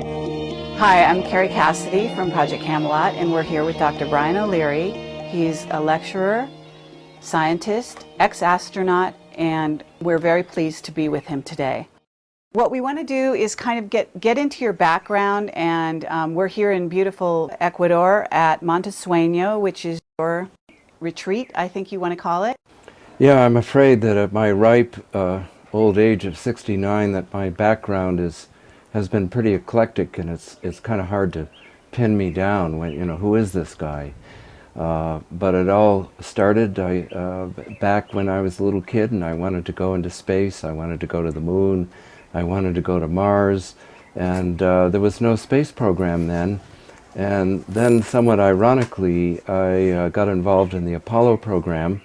Hi, I'm Carrie Cassidy from Project Camelot, and we're here with Dr. Brian O'Leary. He's a lecturer, scientist, ex-astronaut, and we're very pleased to be with him today. What we want to do is kind of get into your background, and we're here in beautiful Ecuador at Monte Sueño, which is your retreat, I think you want to call it. Yeah, I'm afraid that at my ripe old age of 69 that my background has been pretty eclectic, and it's kind of hard to pin me down when, who is this guy? But it all started back when I was a little kid and I wanted to go into space. I wanted to go to the moon. I wanted to go to Mars. And there was no space program then. And then, somewhat ironically, I got involved in the Apollo program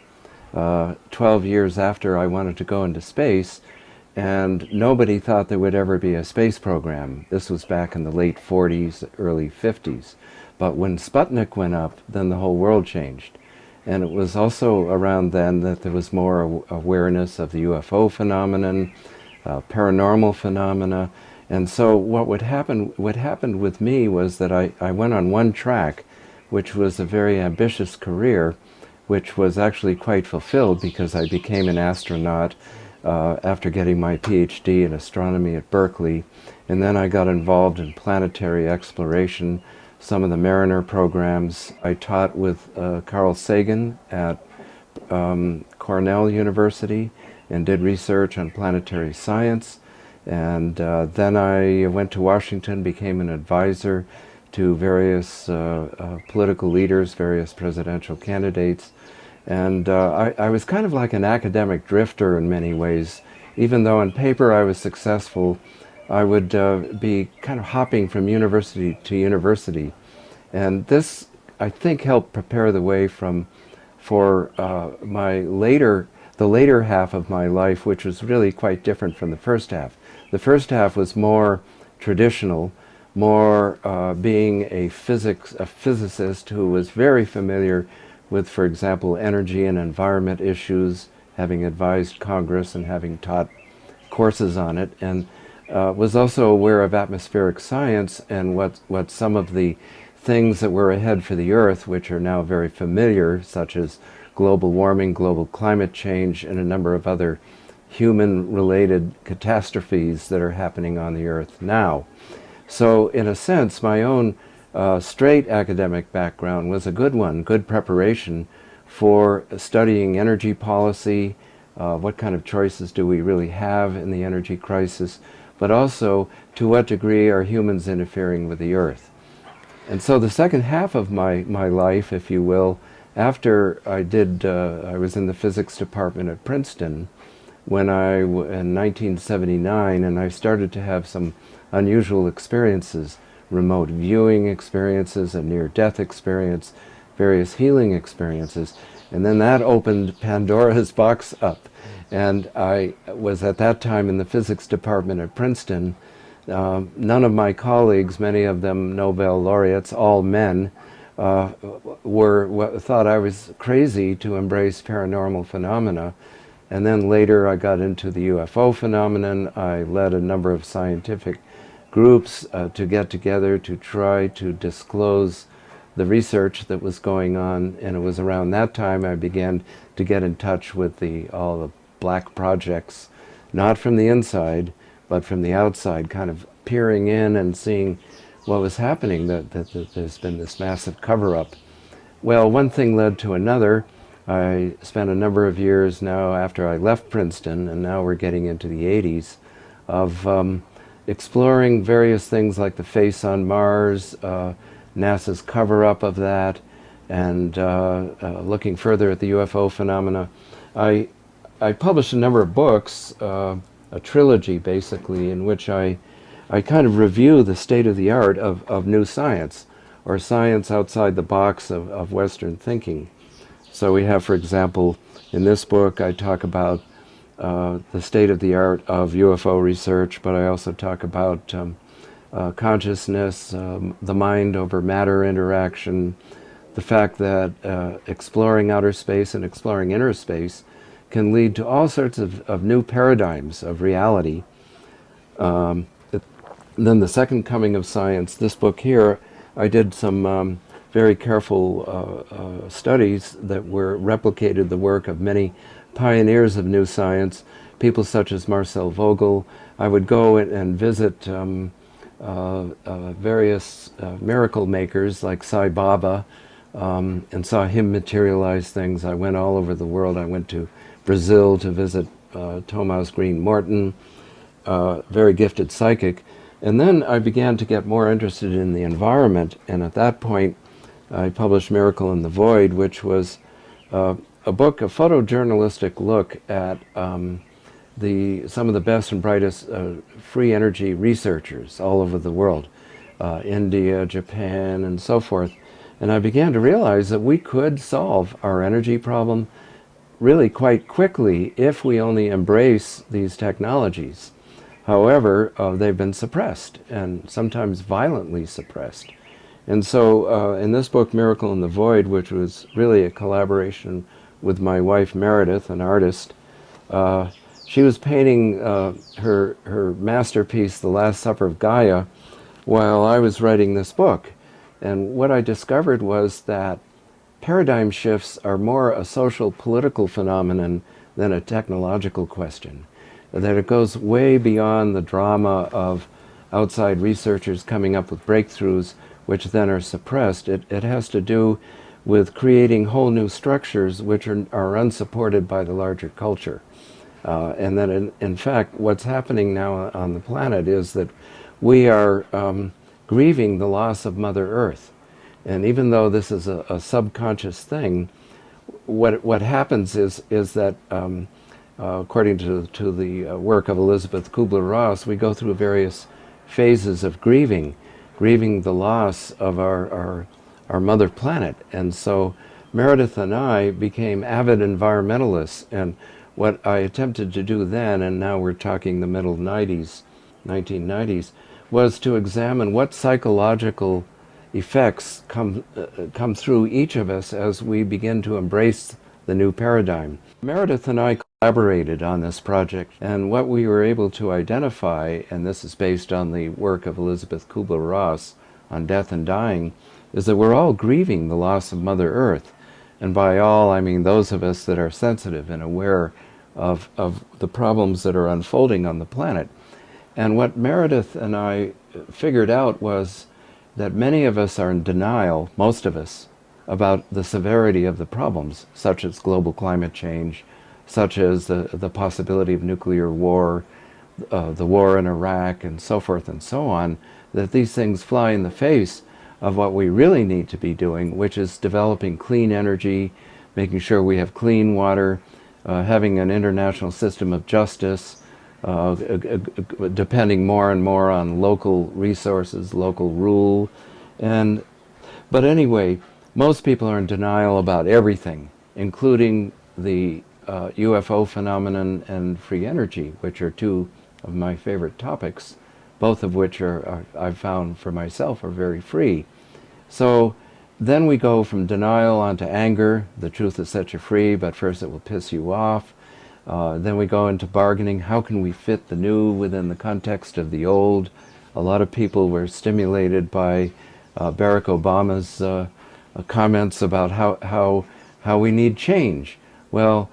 12 years after I wanted to go into space. And nobody thought there would ever be a space program. This was back in the late 40s, early 50s. But when Sputnik went up, then the whole world changed. And it was also around then that there was more awareness of the UFO phenomenon, paranormal phenomena. And so what happened with me was that I went on one track, which was a very ambitious career, which was actually quite fulfilled because I became an astronaut after getting my PhD in astronomy at Berkeley. And then I got involved in planetary exploration, some of the Mariner programs. I taught with Carl Sagan at Cornell University and did research on planetary science. And then I went to Washington, became an advisor to various political leaders, various presidential candidates. And I was kind of like an academic drifter in many ways. Even though on paper I was successful, I would be kind of hopping from university to university. And this, I think, helped prepare the way for the later half of my life, which was really quite different from the first half. The first half was more traditional, more being a physicist who was very familiar with, for example, energy and environment issues, having advised Congress and having taught courses on it, and was also aware of atmospheric science and what some of the things that were ahead for the Earth, which are now very familiar, such as global warming, global climate change, and a number of other human-related catastrophes that are happening on the Earth now. So, in a sense, my own straight academic background was a good one, good preparation for studying energy policy, what kind of choices do we really have in the energy crisis, but also to what degree are humans interfering with the Earth. And so the second half of my life, if you will, after I was in the physics department at Princeton in 1979, and I started to have some unusual experiences, remote viewing experiences, a near-death experience, various healing experiences, and then that opened Pandora's box up. And I was at that time in the physics department at Princeton. None of my colleagues, many of them Nobel laureates, all men, thought I was crazy to embrace paranormal phenomena. And then later I got into the UFO phenomenon. I led a number of scientific groups to get together to try to disclose the research that was going on, and it was around that time I began to get in touch with all the black projects, not from the inside, but from the outside, kind of peering in and seeing what was happening, that there's been this massive cover-up. Well, one thing led to another. I spent a number of years now after I left Princeton, and now we're getting into the 80s, of exploring various things like the face on Mars, NASA's cover-up of that, and looking further at the UFO phenomena. I published a number of books, a trilogy basically, in which I kind of review the state of the art of new science, or science outside the box of Western thinking. So we have, for example, in this book I talk about the state of the art of UFO research, but I also talk about consciousness, the mind over matter interaction, the fact that exploring outer space and exploring inner space can lead to all sorts of new paradigms of reality. then the second coming of science, this book here, I did some very careful studies that were replicated the work of many pioneers of new science, people such as Marcel Vogel. I would go and visit various miracle makers like Sai Baba, and saw him materialize things. I went all over the world. I went to Brazil to visit Thomas Green Morton, very gifted psychic. And then I began to get more interested in the environment, and at that point I published Miracle in the Void, which was a book, a photojournalistic look at some of the best and brightest free energy researchers all over the world, India, Japan, and so forth. And I began to realize that we could solve our energy problem really quite quickly if we only embrace these technologies. However, they've been suppressed, and sometimes violently suppressed. And so in this book, Miracle in the Void, which was really a collaboration with my wife Meredith, an artist, she was painting her masterpiece, The Last Supper of Gaia, while I was writing this book. And what I discovered was that paradigm shifts are more a social political phenomenon than a technological question. That it goes way beyond the drama of outside researchers coming up with breakthroughs which then are suppressed. It has to do with creating whole new structures which are unsupported by the larger culture. And that in fact what's happening now on the planet is that we are grieving the loss of Mother Earth. And even though this is a subconscious thing, what happens is that according to the work of Elizabeth Kubler-Ross, we go through various phases of grieving the loss of our mother planet. And so Meredith and I became avid environmentalists, and what I attempted to do then, and now we're talking the middle 90s, 1990s, was to examine what psychological effects come through each of us as we begin to embrace the new paradigm. Meredith and I collaborated on this project, and what we were able to identify, and this is based on the work of Elizabeth Kubler-Ross on death and dying, is that we're all grieving the loss of Mother Earth. And by all, I mean those of us that are sensitive and aware of the problems that are unfolding on the planet. And what Meredith and I figured out was that many of us are in denial, most of us, about the severity of the problems, such as global climate change, such as the possibility of nuclear war, the war in Iraq, and so forth and so on, that these things fly in the face of what we really need to be doing, which is developing clean energy, making sure we have clean water, having an international system of justice, depending more and more on local resources, local rule. But anyway, most people are in denial about everything, including the UFO phenomenon and free energy, which are two of my favorite topics, both of which I've found for myself are very free. So then we go from denial onto anger. The truth will set you free, but first it will piss you off. Then we go into bargaining. How can we fit the new within the context of the old? A lot of people were stimulated by Barack Obama's comments about how we need change. Well,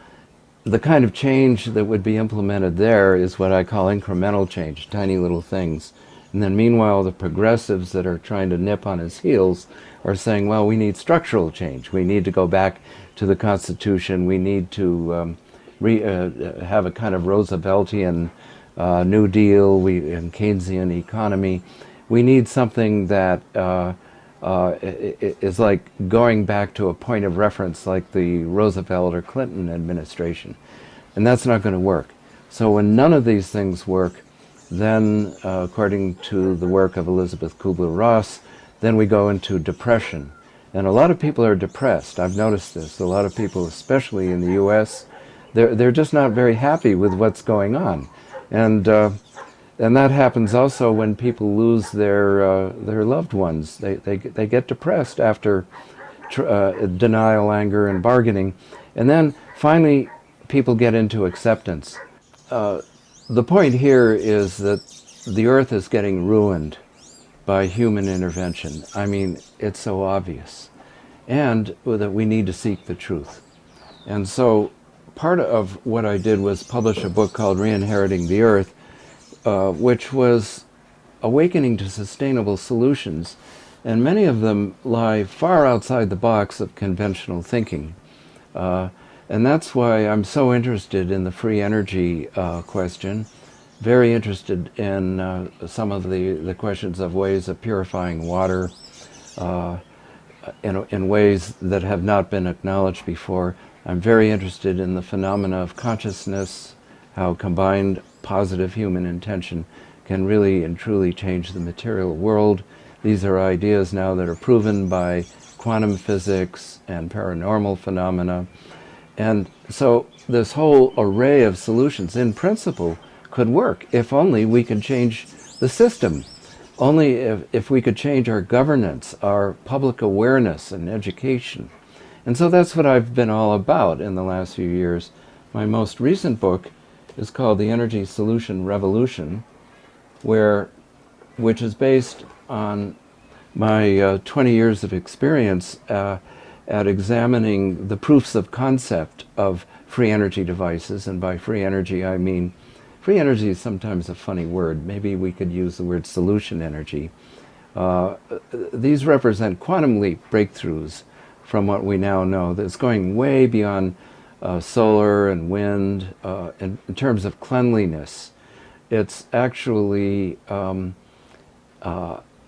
the kind of change that would be implemented there is what I call incremental change, tiny little things. And then meanwhile, the progressives that are trying to nip on his heels are saying, well, we need structural change. We need to go back to the Constitution. We need to have a kind of Rooseveltian New Deal and Keynesian economy. We need something that is like going back to a point of reference like the Roosevelt or Clinton administration. And that's not going to work. So when none of these things work, then according to the work of Elizabeth Kubler-Ross, then we go into depression. And a lot of people are depressed. I've noticed this. A lot of people, especially in the US, they're just not very happy with what's going on. And that happens also when people lose their loved ones. They get depressed after denial, anger, and bargaining. And then finally people get into acceptance. The point here is that the Earth is getting ruined by human intervention. I mean, it's so obvious. And that we need to seek the truth. And so part of what I did was publish a book called Re-Inheriting the Earth, which was awakening to sustainable solutions. And many of them lie far outside the box of conventional thinking. And that's why I'm so interested in the free energy question, very interested in some of the questions of ways of purifying water in ways that have not been acknowledged before. I'm very interested in the phenomena of consciousness, how combined positive human intention can really and truly change the material world. These are ideas now that are proven by quantum physics and paranormal phenomena. And so this whole array of solutions, in principle, could work if only we could change the system. Only if we could change our governance, our public awareness and education. And so that's what I've been all about in the last few years. My most recent book is called The Energy Solution Revolution, which is based on my 20 years of experience at examining the proofs of concept of free energy devices. And by free energy, I mean, free energy is sometimes a funny word. Maybe we could use the word solution energy. These represent quantum leap breakthroughs from what we now know that's going way beyond solar and wind in terms of cleanliness. It's actually,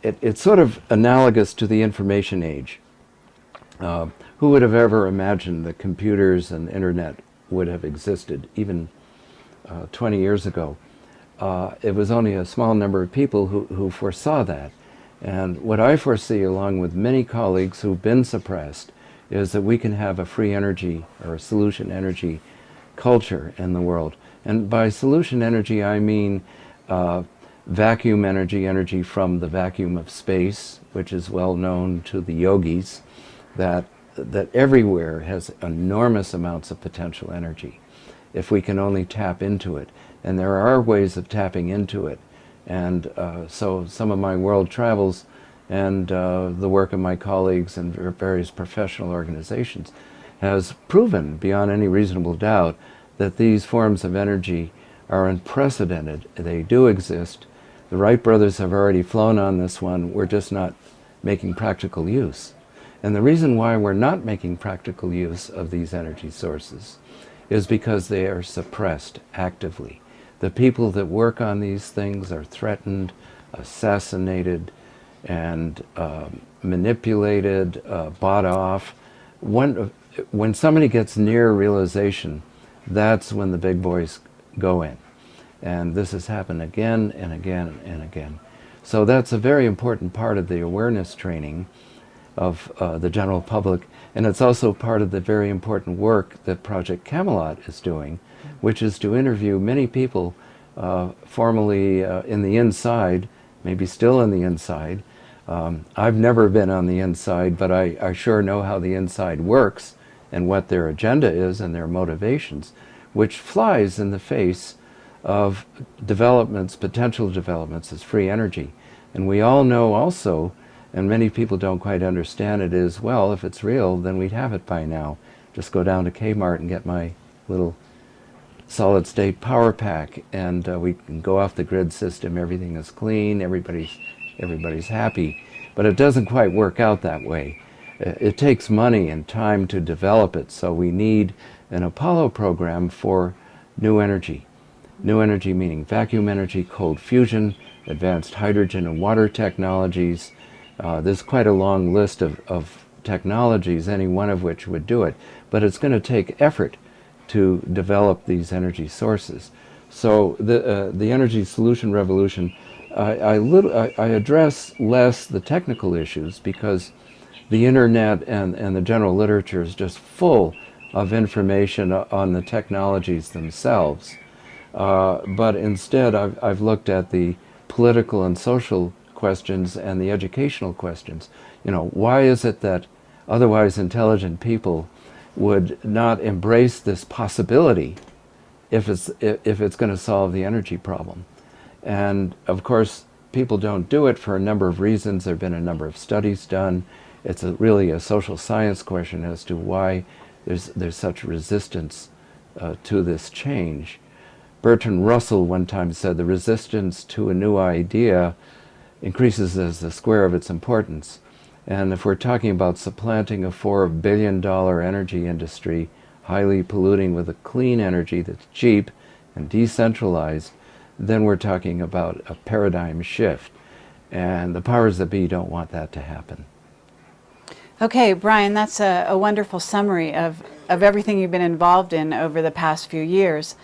it's sort of analogous to the information age. Who would have ever imagined that computers and internet would have existed even 20 years ago? It was only a small number of people who foresaw that. And what I foresee, along with many colleagues who've been suppressed, is that we can have a free energy or a solution energy culture in the world. And by solution energy, I mean vacuum energy, energy from the vacuum of space, which is well known to the yogis, that everywhere has enormous amounts of potential energy, if we can only tap into it. And there are ways of tapping into it. And so some of my world travels and the work of my colleagues and various professional organizations has proven beyond any reasonable doubt that these forms of energy are unprecedented. They do exist. The Wright brothers have already flown on this one. We're just not making practical use. And the reason why we're not making practical use of these energy sources is because they are suppressed actively. The people that work on these things are threatened, assassinated, and manipulated, bought off. When somebody gets near realization, that's when the big boys go in. And this has happened again and again and again. So that's a very important part of the awareness training of the general public. And it's also part of the very important work that Project Camelot is doing, which is to interview many people formerly in the inside, maybe still in the inside. I've never been on the inside, but I sure know how the inside works and what their agenda is and their motivations, which flies in the face of developments, potential developments as free energy. And we all know also, and many people don't quite understand it, is, well, if it's real, then we'd have it by now. Just go down to Kmart and get my little solid-state power pack, and we can go off the grid system. Everything is clean. Everybody's happy. But it doesn't quite work out that way. It takes money and time to develop it, so we need an Apollo program for new energy. New energy meaning vacuum energy, cold fusion, advanced hydrogen and water technologies. There's quite a long list of technologies, any one of which would do it. But it's going to take effort to develop these energy sources. So the energy solution revolution, I address less the technical issues because the internet and the general literature is just full of information on the technologies themselves. But instead I've looked at the political and social questions and the educational questions. You know, why is it that otherwise intelligent people would not embrace this possibility if it's going to solve the energy problem? And of course, people don't do it for a number of reasons. There have been a number of studies done. It's really a social science question as to why there's such resistance to this change. Bertrand Russell one time said the resistance to a new idea increases as the square of its importance. And if we're talking about supplanting a $4 billion energy industry, highly polluting with a clean energy that's cheap and decentralized, then we're talking about a paradigm shift. And the powers that be don't want that to happen. Okay, Brian, that's a wonderful summary of everything you've been involved in over the past few years.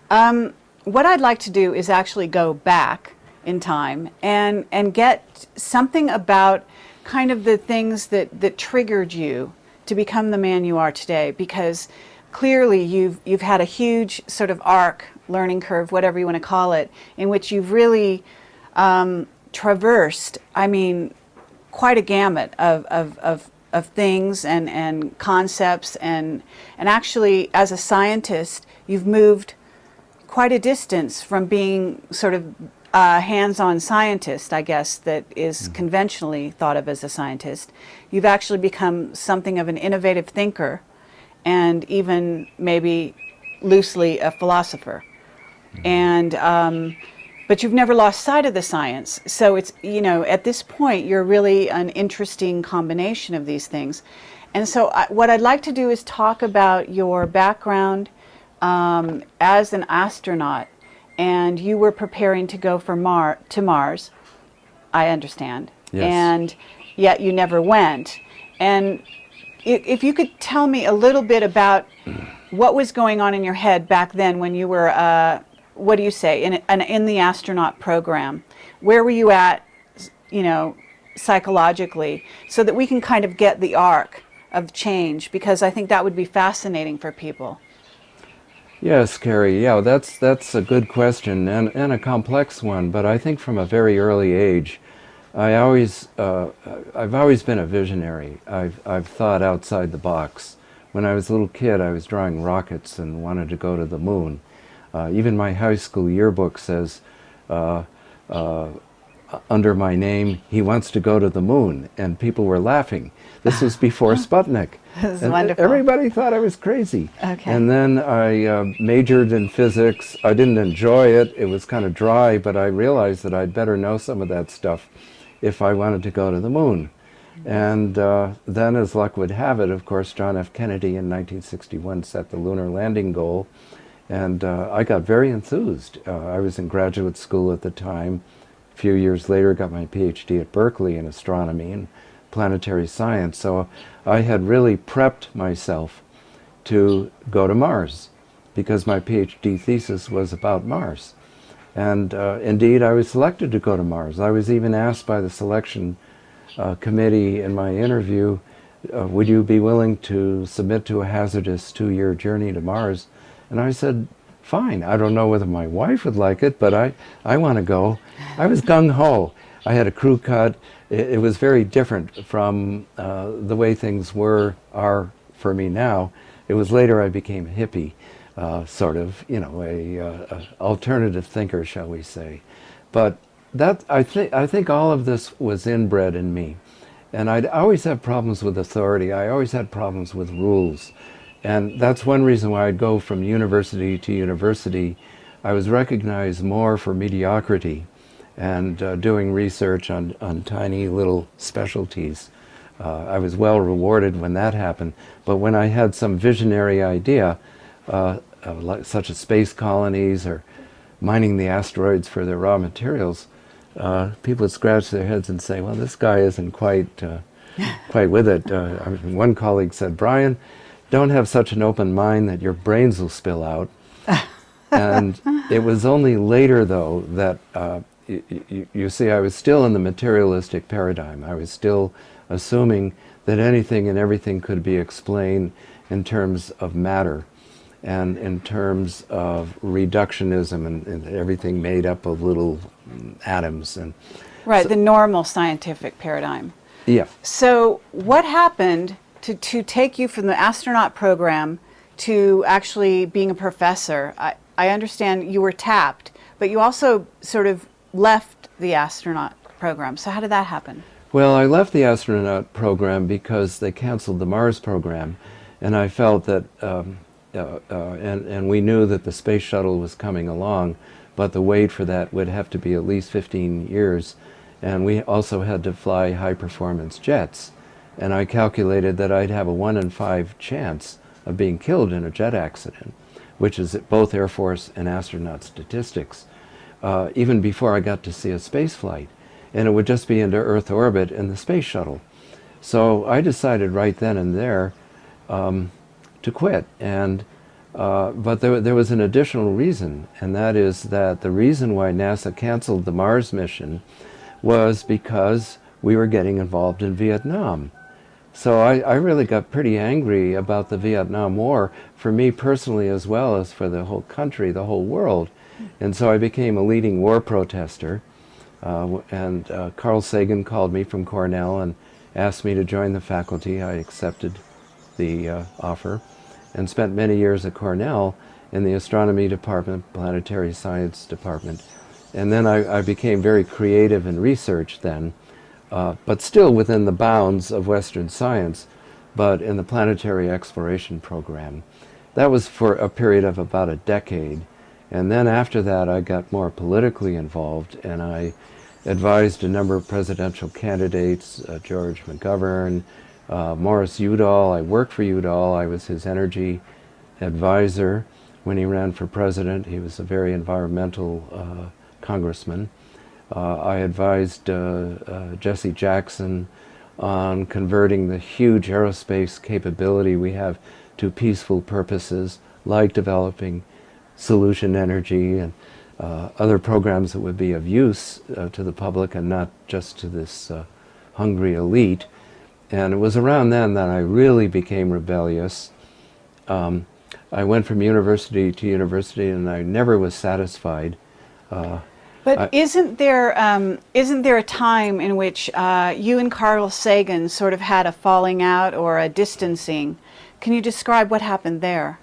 What I'd like to do is actually go back in time and get something about kind of the things that triggered you to become the man you are today, because clearly you've had a huge sort of arc, learning curve, whatever you want to call it, in which you've really traversed, I mean, quite a gamut of things and concepts, and actually as a scientist you've moved quite a distance from being sort of hands-on scientist, I guess, that is conventionally thought of as a scientist. You've actually become something of an innovative thinker, and even maybe loosely a philosopher. And but you've never lost sight of the science. So it's, you know, at this point you're really an interesting combination of these things. And so what I'd like to do is talk about your background as an astronaut. And you were preparing to go to Mars, I understand. Yes. And yet you never went. And if you could tell me a little bit about what was going on in your head back then when you were, what do you say, in the astronaut program. Where were you at, you know, psychologically, so that we can kind of get the arc of change, because I think that would be fascinating for people. Yes, Carrie. Yeah, that's a good question and a complex one. But I think from a very early age, I've always been a visionary. I've thought outside the box. When I was a little kid, I was drawing rockets and wanted to go to the moon. Even my high school yearbook says, under my name, he wants to go to the moon, and people were laughing. This was before Sputnik. This is and wonderful. Everybody thought I was crazy. Okay. And then I majored in physics. I didn't enjoy it. It was kind of dry, but I realized that I'd better know some of that stuff if I wanted to go to the moon. And then, as luck would have it, of course, John F. Kennedy in 1961 set the lunar landing goal, and I got very enthused. I was in graduate school at the time. A few years later, got my PhD at Berkeley in astronomy and planetary science. So I had really prepped myself to go to Mars, because my PhD thesis was about Mars. And indeed, I was selected to go to Mars. I was even asked by the selection committee in my interview, would you be willing to submit to a hazardous 2-year journey to Mars? And I said, fine. I don't know whether my wife would like it, but I want to go. I was gung-ho. I had a crew cut. It was very different from the way things are for me now. It was later I became a hippie, sort of, you know, a alternative thinker, shall we say. But that I think all of this was inbred in me, and I'd always had problems with authority. I always had problems with rules, and that's one reason why I'd go from university to university. I was recognized more for mediocrity and doing research on tiny little specialties. I was well rewarded when that happened, but when I had some visionary idea, such as space colonies or mining the asteroids for their raw materials, people would scratch their heads and say, well, this guy isn't quite with it. One colleague said, Brian, don't have such an open mind that your brains will spill out. And it was only later, though, that you see, I was still in the materialistic paradigm. I was still assuming that anything and everything could be explained in terms of matter and in terms of reductionism and everything made up of little atoms. And Right, so, the normal scientific paradigm. yeah. So what happened to take you from the astronaut program to actually being a professor? I understand you were tapped, but you also sort of left the astronaut program. So how did that happen? Well, I left the astronaut program because they canceled the Mars program, and I felt that, and we knew that the space shuttle was coming along, but the wait for that would have to be at least 15 years, and we also had to fly high-performance jets, and I calculated that I'd have a 1 in 5 chance of being killed in a jet accident, which is both Air Force and astronaut statistics, even before I got to see a space flight. And it would just be into Earth orbit in the space shuttle. So I decided right then and there to quit. And but there was an additional reason, and that is that the reason why NASA canceled the Mars mission was because we were getting involved in Vietnam. So I really got pretty angry about the Vietnam War, for me personally as well as for the whole country, the whole world. And so I became a leading war protester. Carl Sagan called me from Cornell and asked me to join the faculty. I accepted the offer and spent many years at Cornell in the astronomy department, planetary science department. And then I became very creative in research then, but still within the bounds of Western science, but in the planetary exploration program. That was for a period of about a decade. And then after that, I got more politically involved, and I advised a number of presidential candidates, George McGovern, Morris Udall. I worked for Udall. I was his energy advisor when he ran for president. He was a very environmental congressman. I advised Jesse Jackson on converting the huge aerospace capability we have to peaceful purposes, like developing solution energy and other programs that would be of use to the public and not just to this hungry elite. And it was around then that I really became rebellious. I went from university to university, and I never was satisfied. But isn't there a time in which you and Carl Sagan sort of had a falling out or a distancing? Can you describe what happened there?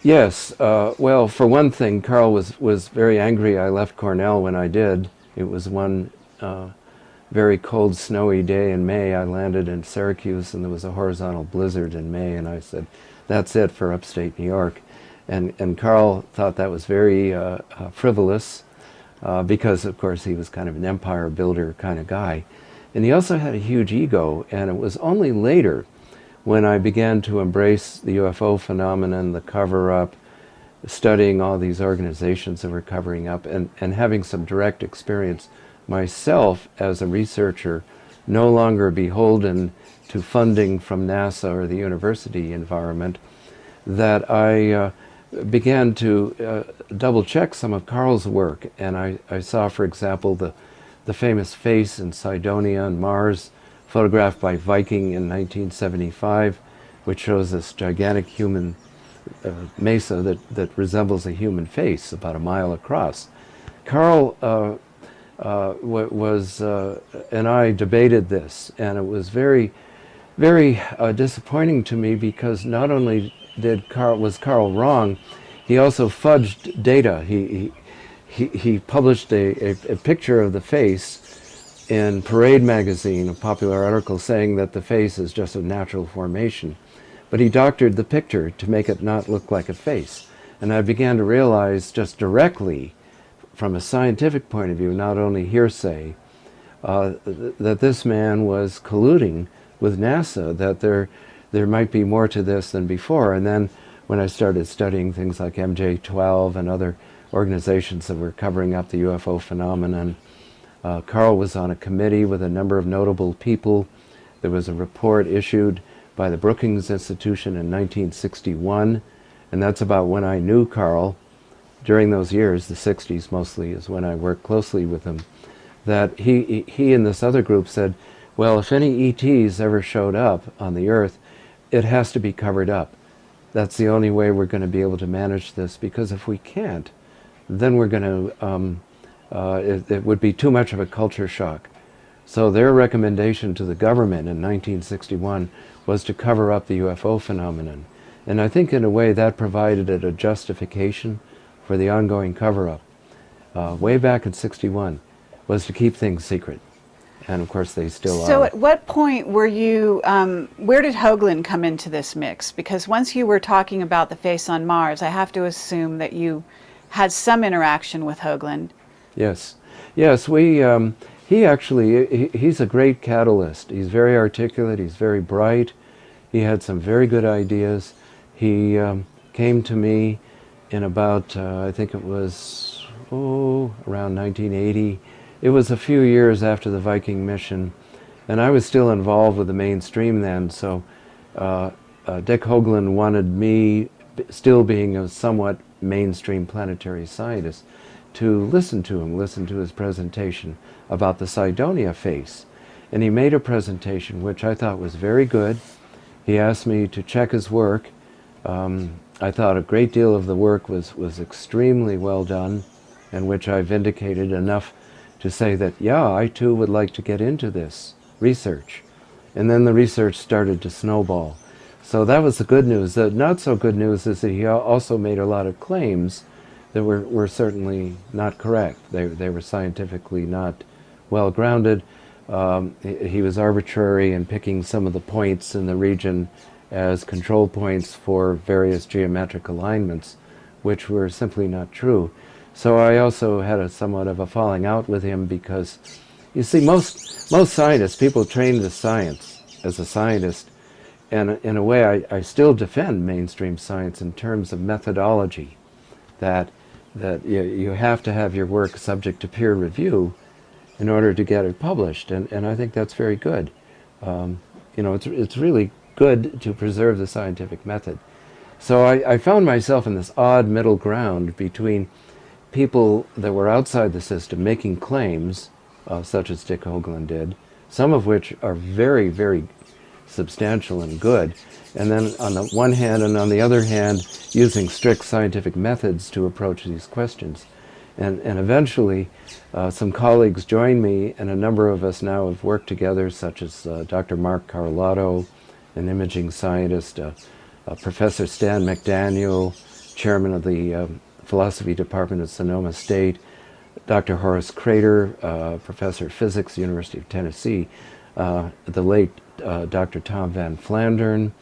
Yes. Well, for one thing, Carl was very angry I left Cornell when I did. It was one very cold, snowy day in May. I landed in Syracuse, and there was a horizontal blizzard in May, and I said, that's it for upstate New York. And Carl thought that was very frivolous, because, of course, he was kind of an empire builder kind of guy. And he also had a huge ego, and it was only later when I began to embrace the UFO phenomenon, the cover-up, studying all these organizations that were covering up, and having some direct experience myself as a researcher, no longer beholden to funding from NASA or the university environment, that I began to double-check some of Carl's work. And I saw, for example, the famous face in Cydonia on Mars, photographed by Viking in 1975, which shows this gigantic human mesa that resembles a human face about a mile across. Carl and I debated this, and it was very, very disappointing to me, because not only was Carl wrong, he also fudged data. He published a picture of the face in Parade magazine, a popular article, saying that the face is just a natural formation. But he doctored the picture to make it not look like a face. And I began to realize just directly, from a scientific point of view, not only hearsay, that this man was colluding with NASA, that there might be more to this than before. And then when I started studying things like MJ-12 and other organizations that were covering up the UFO phenomenon, Carl was on a committee with a number of notable people. There was a report issued by the Brookings Institution in 1961, and that's about when I knew Carl. During those years, the 60s mostly, is when I worked closely with him, that he and this other group said, well, if any ETs ever showed up on the Earth, it has to be covered up. That's the only way we're going to be able to manage this, because if we can't, then we're going to it would be too much of a culture shock. So their recommendation to the government in 1961 was to cover up the UFO phenomenon. And I think in a way that provided a justification for the ongoing cover-up. way back in '61, was to keep things secret. And of course they still So are. at what point were you, where did Hoagland come into this mix? Because once you were talking about the face on Mars, I have to assume that you had some interaction with Hoagland. Yes. Yes, he actually, he's a great catalyst. He's very articulate, he's very bright. He had some very good ideas. He came to me in about, I think it was, around 1980. It was a few years after the Viking mission, and I was still involved with the mainstream then, so Dick Hoagland wanted me, still being a somewhat mainstream planetary scientist, to listen to him, listen to his presentation about the Cydonia face. And he made a presentation which I thought was very good. He asked me to check his work. I thought a great deal of the work was extremely well done, and which I vindicated enough to say that, yeah, I too would like to get into this research. And then the research started to snowball. So that was the good news. The not so good news is that he also made a lot of claims that were certainly not correct. They were scientifically not well grounded. He was arbitrary in picking some of the points in the region as control points for various geometric alignments, which were simply not true. So I also had a somewhat of a falling out with him because, you see, most scientists, people trained as science, as a scientist, and in a way I still defend mainstream science in terms of methodology, that you have to have your work subject to peer review in order to get it published, and I think that's very good. It's really good to preserve the scientific method. So I found myself in this odd middle ground between people that were outside the system making claims, such as Dick Hoagland did, some of which are very, very substantial and good, and then on the one hand and on the other hand using strict scientific methods to approach these questions. And eventually some colleagues joined me, and a number of us now have worked together, such as Dr. Mark Carlotto, an imaging scientist, Professor Stan McDaniel, chairman of the philosophy department at Sonoma State, Dr. Horace Crater, professor of physics, University of Tennessee, the late Dr. Tom Van Flandern.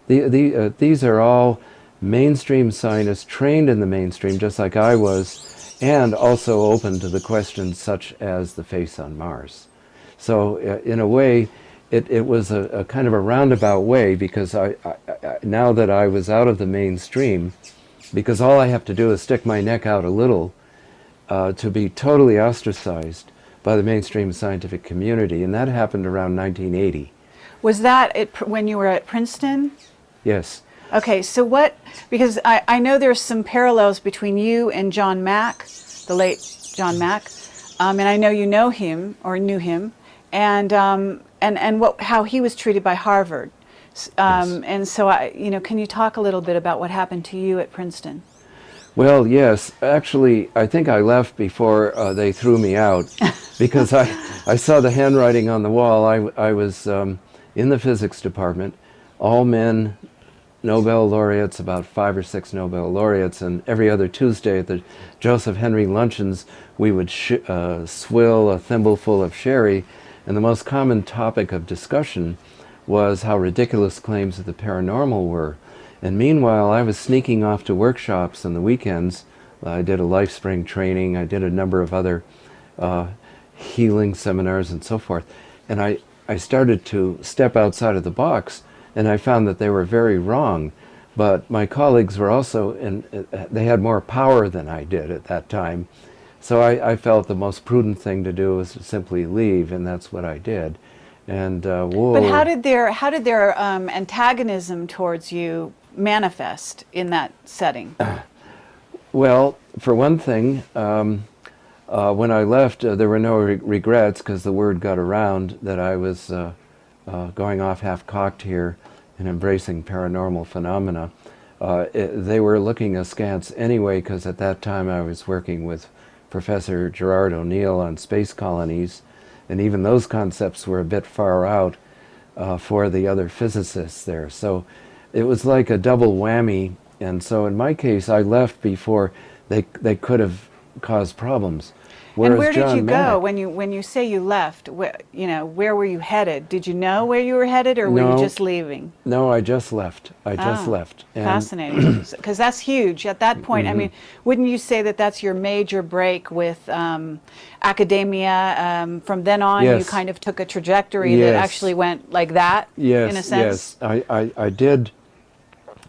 These are all mainstream scientists trained in the mainstream, just like I was, and also open to the questions such as the face on Mars. So in a way, it was a kind of a roundabout way, because I now that I was out of the mainstream, because all I have to do is stick my neck out a little to be totally ostracized by the mainstream scientific community, and that happened around 1980. Was that when you were at Princeton? Yes. Okay, so because I know there's some parallels between you and John Mack, the late John Mack, and I know you know him, or knew him, and how he was treated by Harvard. Yes. And so, can you talk a little bit about what happened to you at Princeton? Well, yes. Actually, I think I left before they threw me out, because I saw the handwriting on the wall. I was in the physics department, all men, Nobel laureates, about 5 or 6 Nobel laureates, and every other Tuesday at the Joseph Henry luncheons, we would swill a thimbleful of sherry, and the most common topic of discussion was how ridiculous claims of the paranormal were. And meanwhile, I was sneaking off to workshops on the weekends. I did a LifeSpring training, I did a number of other healing seminars and so forth, and I started to step outside of the box, and I found that they were very wrong. But my colleagues were also, they had more power than I did at that time. So I felt the most prudent thing to do was to simply leave, and that's what I did. And whoa. But how did their antagonism towards you manifest in that setting? Well, for one thing, when I left, there were no regrets, because the word got around that I was going off half-cocked here and embracing paranormal phenomena. They were looking askance anyway, because at that time I was working with Professor Gerard O'Neill on space colonies, and even those concepts were a bit far out for the other physicists there. So it was like a double whammy, and so in my case I left before they could have cause problems. And Whereas where did John you go Mack, when you say you left? Where were you headed? Did you know where you were headed, or were you no, just leaving? no, I just left. I just Oh, left. And fascinating. Because that's huge. At that point, I mhm. mean, wouldn't you say that that's your major break with academia? From then on, you Yes, kind of took a trajectory that actually yes, went like that, in a yes, sense? yes. I did,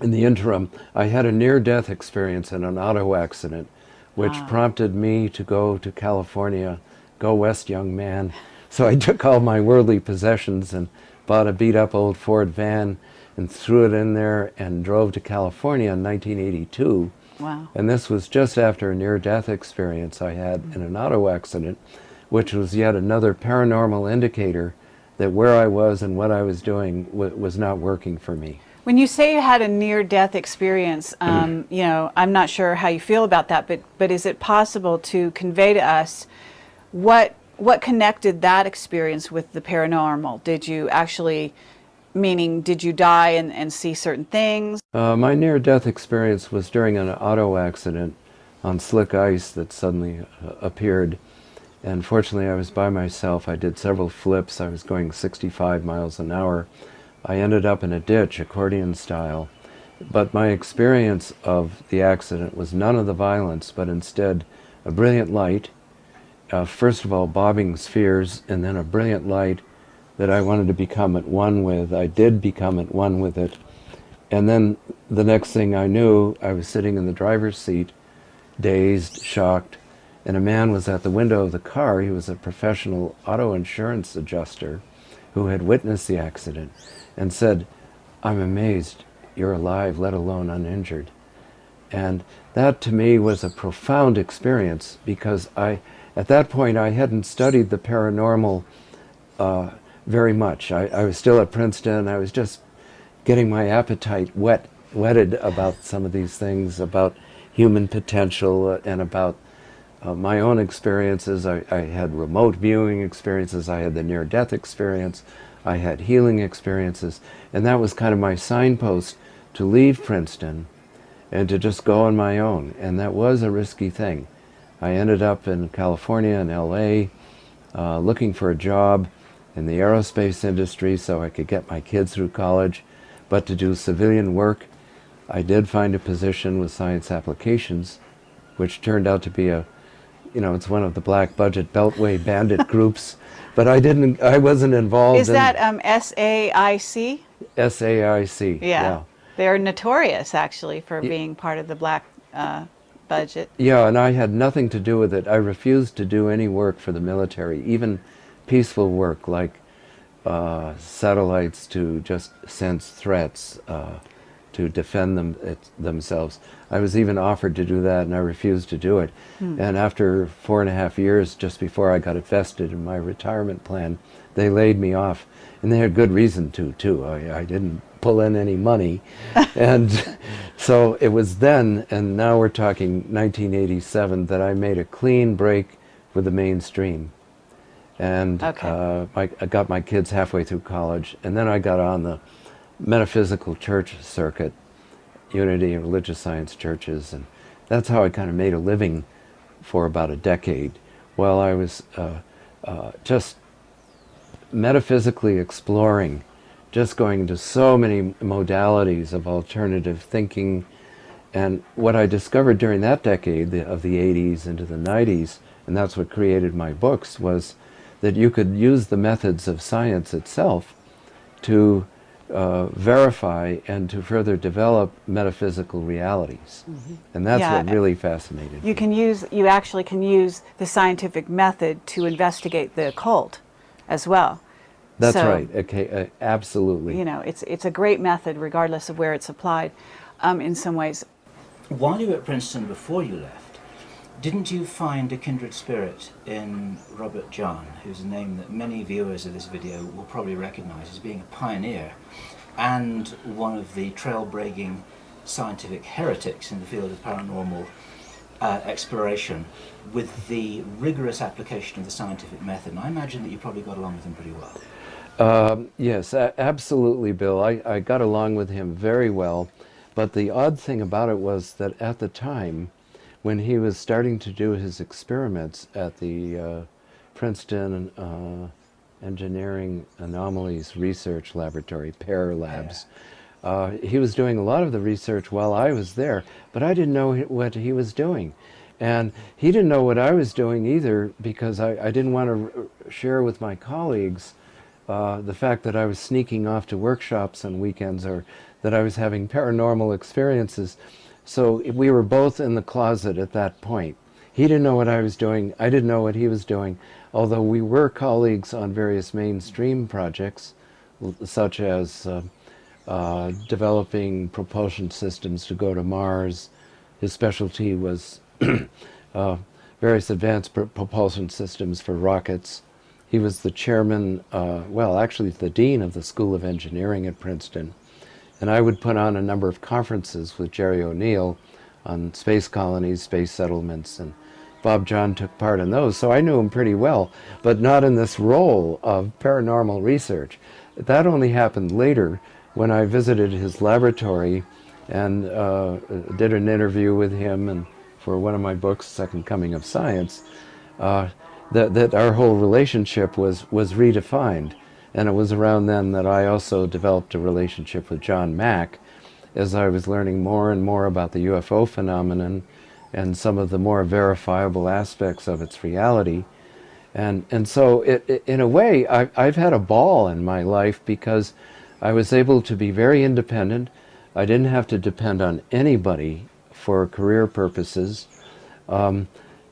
in the interim, I had a near-death experience in an auto accident, which Ah, prompted me to go to California. Go west, young man. So I took all my worldly possessions and bought a beat-up old Ford van and threw it in there and drove to California in 1982. wow. And this was just after a near-death experience I had in an auto accident, which was yet another paranormal indicator that where I was and what I was doing was not working for me. When you say you had a near-death experience, I'm not sure how you feel about that, but is it possible to convey to us what connected that experience with the paranormal? Did you actually, meaning, did you die and see certain things? My near-death experience was during an auto accident on slick ice that suddenly appeared. And fortunately, I was by myself. I did several flips. I was going 65 miles an hour. I ended up in a ditch, accordion style. But my experience of the accident was none of the violence, but instead a brilliant light. First of all, bobbing spheres, and then a brilliant light that I wanted to become at one with. I did become at one with it. And then the next thing I knew, I was sitting in the driver's seat, dazed, shocked, and a man was at the window of the car. He was a professional auto insurance adjuster who had witnessed the accident and said, "I'm amazed you're alive, let alone uninjured." And that to me was a profound experience because at that point, I hadn't studied the paranormal very much. I was still at Princeton. I was just getting my appetite whetted about some of these things, about human potential and about my own experiences. I had remote viewing experiences. I had the near-death experience. I had healing experiences. And that was kind of my signpost to leave Princeton and to just go on my own. And that was a risky thing. I ended up in California and LA looking for a job in the aerospace industry so I could get my kids through college. But to do civilian work, I did find a position with Science Applications, which turned out to be it's one of the black budget Beltway bandit groups. But I wasn't involved Is in that SAIC? SAIC. Yeah. Yeah. They're notorious, actually, for being part of the black budget. Yeah, and I had nothing to do with it. I refused to do any work for the military, even peaceful work like satellites to just sense threats, to defend themselves. I was even offered to do that, and I refused to do it. And after 4.5 years, just before I got it vested in my retirement plan, they laid me off. And they had good reason to, too. I didn't pull in any money. And so it was then, and now we're talking 1987, that I made a clean break with the mainstream. And Okay. I got my kids halfway through college, and then I got on the metaphysical church circuit, unity and religious science churches, and that's how I kind of made a living for about a decade while I was just metaphysically exploring, just going into so many modalities of alternative thinking. And what I discovered during that decade of the 80s into the 90s, and that's what created my books, was that you could use the methods of science itself to verify and to further develop metaphysical realities. And that's what Yeah, really fascinated me. you actually can use the scientific method to investigate the occult as well. That's So, right. Okay, absolutely. it's a great method regardless of where it's applied, in some ways. While you were at Princeton before you left, didn't you find a kindred spirit in Robert John, who's a name that many viewers of this video will probably recognize as being a pioneer and one of the trailblazing scientific heretics in the field of paranormal exploration with the rigorous application of the scientific method? And I imagine that you probably got along with him pretty well. Yes, absolutely, Bill. I got along with him very well. But the odd thing about it was that at the time, when he was starting to do his experiments at the Princeton Engineering Anomalies Research Laboratory, PAIR Labs. He was doing a lot of the research while I was there, but I didn't know what he was doing. And he didn't know what I was doing either, because I didn't want to share with my colleagues the fact that I was sneaking off to workshops on weekends, or that I was having paranormal experiences. So we were both in the closet at that point. He didn't know what I was doing. I didn't know what he was doing, although we were colleagues on various mainstream projects, such as developing propulsion systems to go to Mars. His specialty was various advanced propulsion systems for rockets. He was the chairman, well, actually the dean of the School of Engineering at Princeton. And I would put on a number of conferences with Jerry O'Neill on space colonies, space settlements, and Bob John took part in those. So I knew him pretty well, but not in this role of paranormal research. That only happened later, when I visited his laboratory and did an interview with him, and for one of my books, Second Coming of Science, that our whole relationship was redefined. And it was around then that I also developed a relationship with John Mack, as I was learning more and more about the UFO phenomenon and some of the more verifiable aspects of its reality. And so in a way, I've had a ball in my life, because I was able to be very independent. I didn't have to depend on anybody for career purposes. I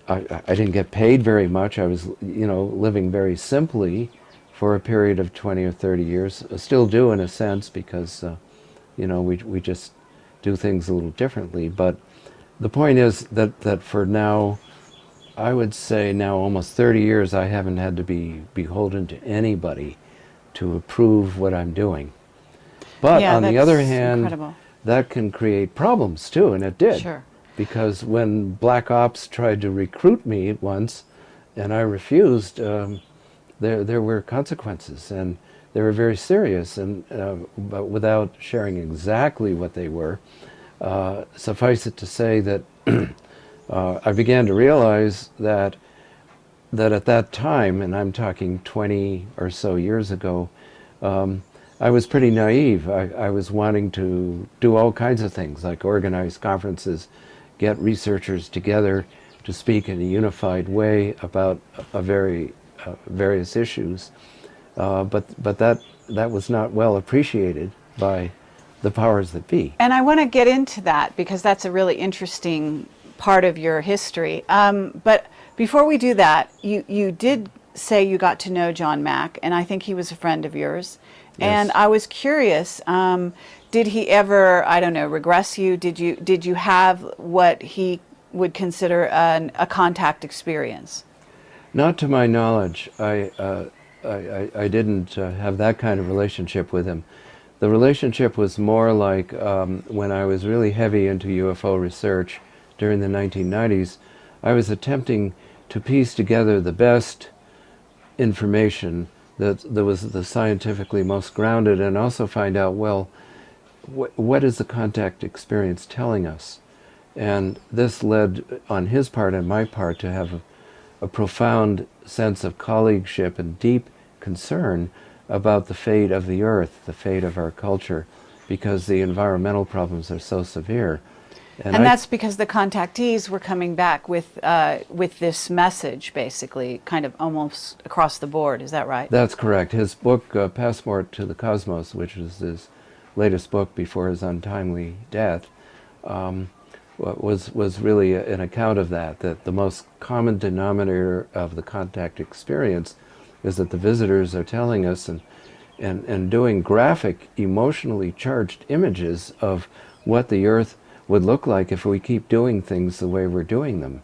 didn't get paid very much. I was, living very simply for a period of 20 or 30 years. I still do, in a sense, because, we just do things a little differently. But the point is that for now, I would say now almost 30 years, I haven't had to be beholden to anybody to approve what I'm doing. But Yeah, on the other that's hand, incredible. that can create problems too, and it did. Sure. Because when Black Ops tried to recruit me once, and I refused, there were consequences, and they were very serious. And but without sharing exactly what they were, suffice it to say that I began to realize that at that time, and I'm talking 20 or so years ago, I was pretty naive. I was wanting to do all kinds of things, like organize conferences, get researchers together to speak in a unified way about various issues. But that was not well appreciated by the powers that be. And I want to get into that, because that's a really interesting part of your history. But before we do that, you did say you got to know John Mack, and I think he was a friend of yours. Yes. And I was curious, did he ever, I don't know, regress you? Did you have what he would consider a contact experience? Not to my knowledge. I didn't have that kind of relationship with him. The relationship was more like when I was really heavy into UFO research during the 1990s, I was attempting to piece together the best information that was the scientifically most grounded, and also find out, well, what is the contact experience telling us? And this led, on his part and my part, to have a profound sense of colleagueship and deep concern about the fate of the Earth, the fate of our culture, because the environmental problems are so severe. And that's because the contactees were coming back with this message, basically, kind of almost across the board. Is that right? That's correct. His book, Passport to the Cosmos, which was his latest book before his untimely death, was really an account of that the most common denominator of the contact experience is that the visitors are telling us and doing graphic, emotionally charged images of what the Earth would look like if we keep doing things the way we're doing them.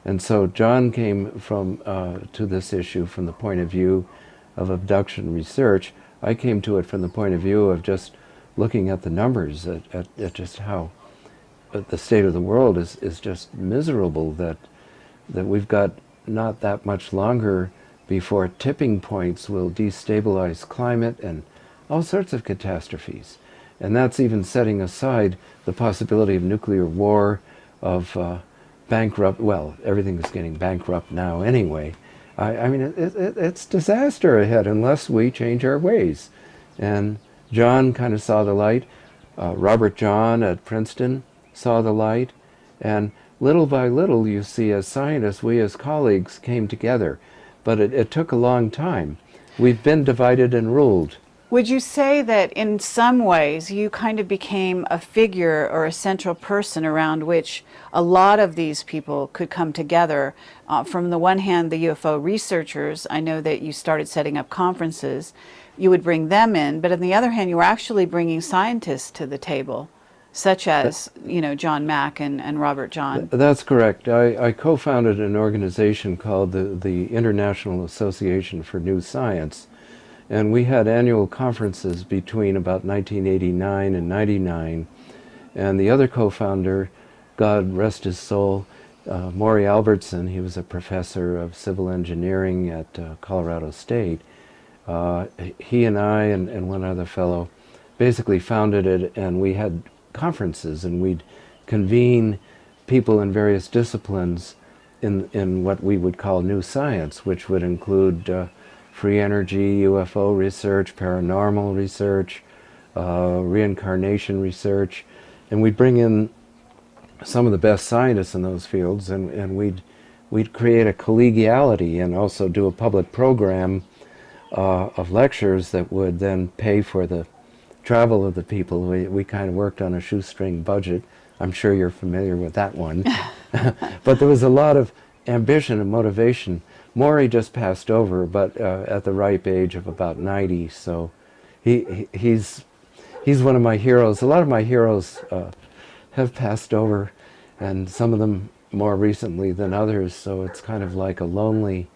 And so John came to this issue from the point of view of abduction research. I came to it from the point of view of just looking at the numbers, at just how the state of the world is just miserable, that we've got not that much longer before tipping points will destabilize climate and all sorts of catastrophes. And that's even setting aside the possibility of nuclear war, of bankrupt. Well, everything's getting bankrupt now anyway. I mean, it's disaster ahead unless we change our ways. And John kind of saw the light. Robert John at Princeton saw the light. And little by little, you see, as scientists, we as colleagues came together. But it took a long time. We've been divided and ruled. Would you say that in some ways you kind of became a figure or a central person around which a lot of these people could come together? From the one hand, the UFO researchers, I know that you started setting up conferences. You would bring them in, but on the other hand, you were actually bringing scientists to the table, such as, you know, John Mack and Robert John. That's correct. I co-founded an organization called the International Association for New Science. And we had annual conferences between about 1989 and 99. And the other co-founder, God rest his soul, Maury Albertson, he was a professor of civil engineering at Colorado State. He and I and one other fellow basically founded it, and we had conferences, and we'd convene people in various disciplines in what we would call new science, which would include free energy, UFO research, paranormal research, reincarnation research, and we'd bring in some of the best scientists in those fields, and we'd create a collegiality and also do a public program of lectures that would then pay for the travel of the people. We kind of worked on a shoestring budget. I'm sure you're familiar with that one. But there was a lot of ambition and motivation. Maury just passed over, but at the ripe age of about 90, so he's one of my heroes. A lot of my heroes have passed over, and some of them more recently than others, so it's kind of like a lonely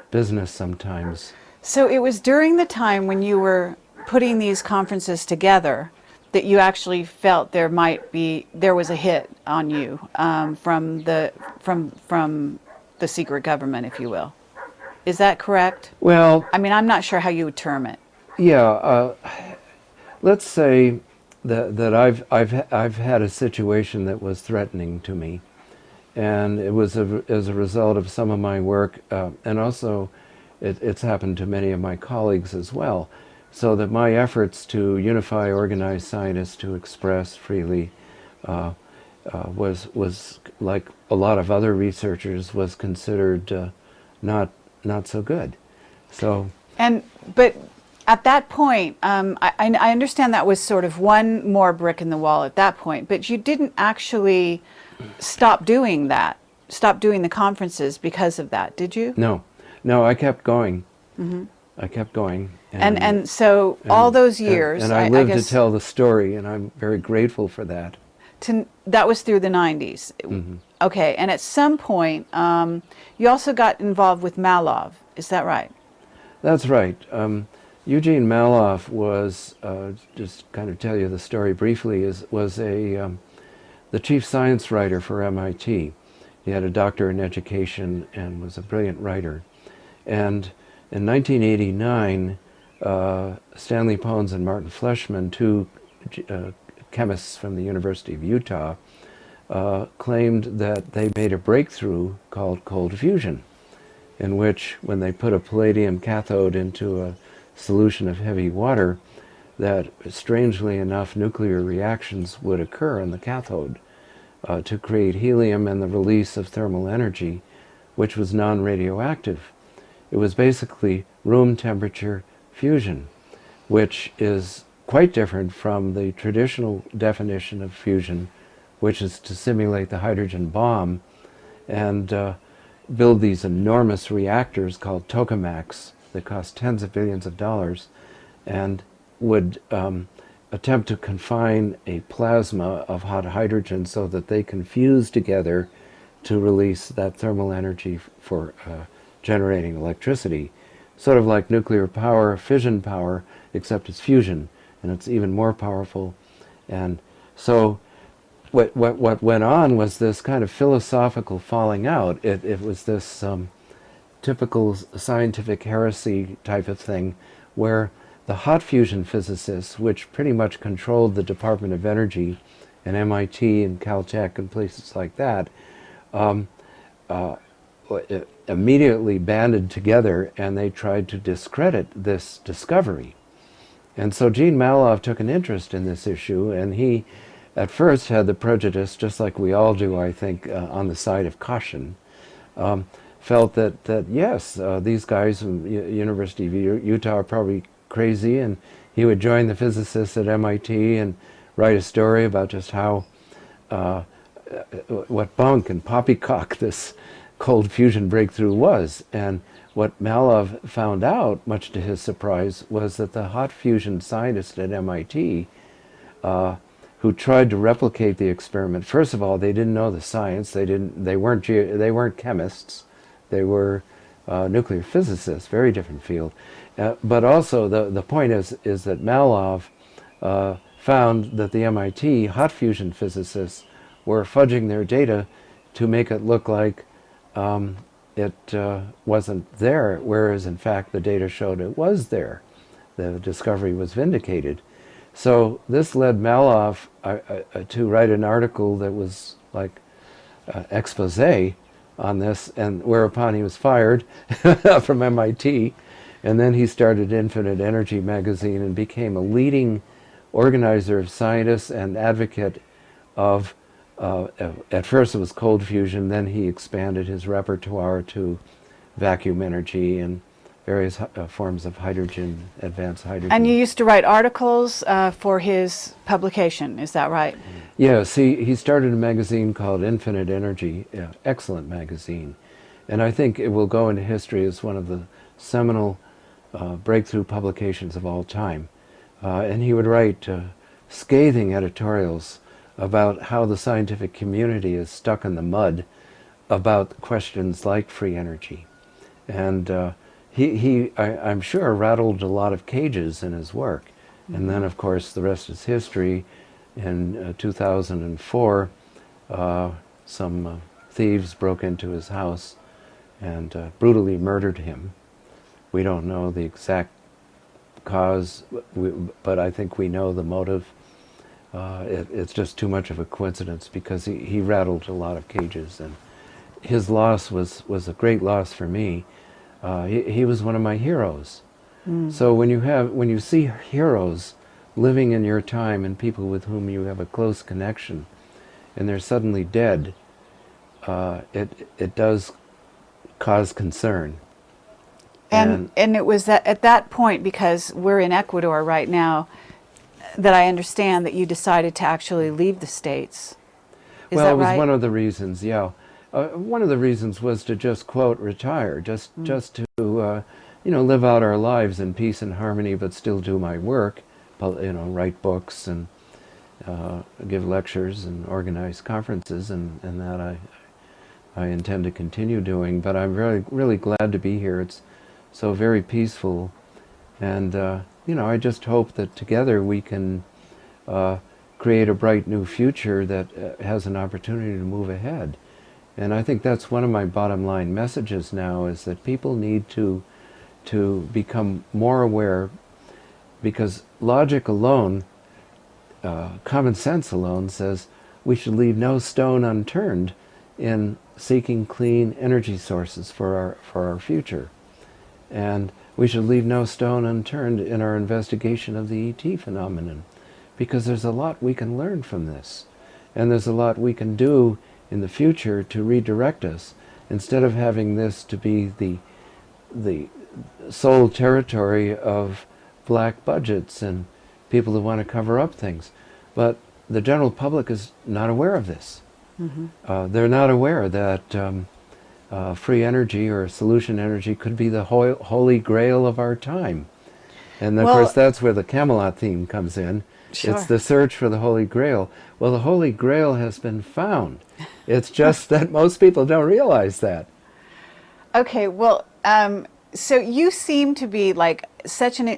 business sometimes. So it was during the time when you were putting these conferences together that you actually felt there was a hit on you from the secret government, if you will. Is that correct? Well, I mean, I'm not sure how you would term it. Yeah, let's say that I've had a situation that was threatening to me, and it was as a result of some of my work, and also it's happened to many of my colleagues as well. So that my efforts to unify organized scientists to express freely was like a lot of other researchers was considered not so good. So but at that point, I understand that was sort of one more brick in the wall at that point, but you didn't actually stop doing the conferences because of that, did you? No, I kept going. Mm-hmm. I kept going. And so all those years... And I lived to tell the story, and I'm very grateful for that. That was through the 90s. Mm-hmm. Okay, and at some point, you also got involved with Malov. Is that right? That's right. Eugene Malov was, just kind of tell you the story briefly, was the chief science writer for MIT. He had a doctorate in education and was a brilliant writer. And in 1989, Stanley Pons and Martin Fleischmann, two chemists from the University of Utah, claimed that they made a breakthrough called cold fusion, in which when they put a palladium cathode into a solution of heavy water, that strangely enough nuclear reactions would occur in the cathode to create helium and the release of thermal energy, which was non-radioactive. It was basically room temperature fusion, which is quite different from the traditional definition of fusion, which is to simulate the hydrogen bomb and build these enormous reactors called tokamaks that cost tens of billions of dollars and would attempt to confine a plasma of hot hydrogen so that they can fuse together to release that thermal energy for generating electricity. Sort of like nuclear power, fission power, except it's fusion, and it's even more powerful. And so what went on was this kind of philosophical falling out. It was this typical scientific heresy type of thing, where the hot fusion physicists, which pretty much controlled the Department of Energy and MIT and Caltech and places like that, immediately banded together and they tried to discredit this discovery. And so Gene Malov took an interest in this issue, and he at first had the prejudice, just like we all do, I think, on the side of caution. Felt that yes, these guys from University of Utah are probably crazy, and he would join the physicists at MIT and write a story about just how what bunk and poppycock this cold fusion breakthrough was. And what Malov found out, much to his surprise, was that the hot fusion scientists at MIT who tried to replicate the experiment, first of all, they didn't know the science. They weren't chemists. They were nuclear physicists, very different field. But also the point is that Malov found that the MIT hot fusion physicists were fudging their data to make it look like it wasn't there, whereas in fact the data showed it was there. The discovery was vindicated. So this led Malov to write an article that was like expose on this, and whereupon he was fired from MIT, and then he started Infinite Energy magazine and became a leading organizer of scientists and advocate of at first it was cold fusion, then he expanded his repertoire to vacuum energy and various forms of hydrogen, advanced hydrogen. And you used to write articles for his publication, is that right? Yes, he started a magazine called Infinite Energy, excellent magazine. And I think it will go into history as one of the seminal breakthrough publications of all time. And he would write scathing editorials about how the scientific community is stuck in the mud about questions like free energy. And I'm sure, rattled a lot of cages in his work. Mm-hmm. And then, of course, the rest is history. In 2004, some thieves broke into his house and brutally murdered him. We don't know the exact cause, but I think we know the motive. It's just too much of a coincidence because he rattled a lot of cages, and his loss was a great loss for me. He was one of my heroes. Mm. So when you see heroes living in your time and people with whom you have a close connection, and they're suddenly dead, it does cause concern. And it was at that point, because we're in Ecuador right now, that I understand that you decided to actually leave the States. Is that right? Well, it was one of the reasons, yeah. One of the reasons was to just, quote, retire, just to, live out our lives in peace and harmony, but still do my work, write books and give lectures and organize conferences, and that I intend to continue doing. But I'm really glad to be here. It's so very peaceful, and I just hope that together we can create a bright new future that has an opportunity to move ahead. And I think that's one of my bottom line messages now, is that people need to become more aware, because logic alone, common sense alone, says we should leave no stone unturned in seeking clean energy sources for our future. And we should leave no stone unturned in our investigation of the ET phenomenon, because there's a lot we can learn from this, and there's a lot we can do in the future to redirect us, instead of having this to be the sole territory of black budgets and people who want to cover up things. But the general public is not aware of this. Mm-hmm. They're not aware that free energy or solution energy could be the holy grail of our time. And of course that's where the Camelot theme comes in. Sure. It's the search for the Holy Grail. Well, the Holy Grail has been found. It's just that most people don't realize that. Okay, well, so you seem to be like such an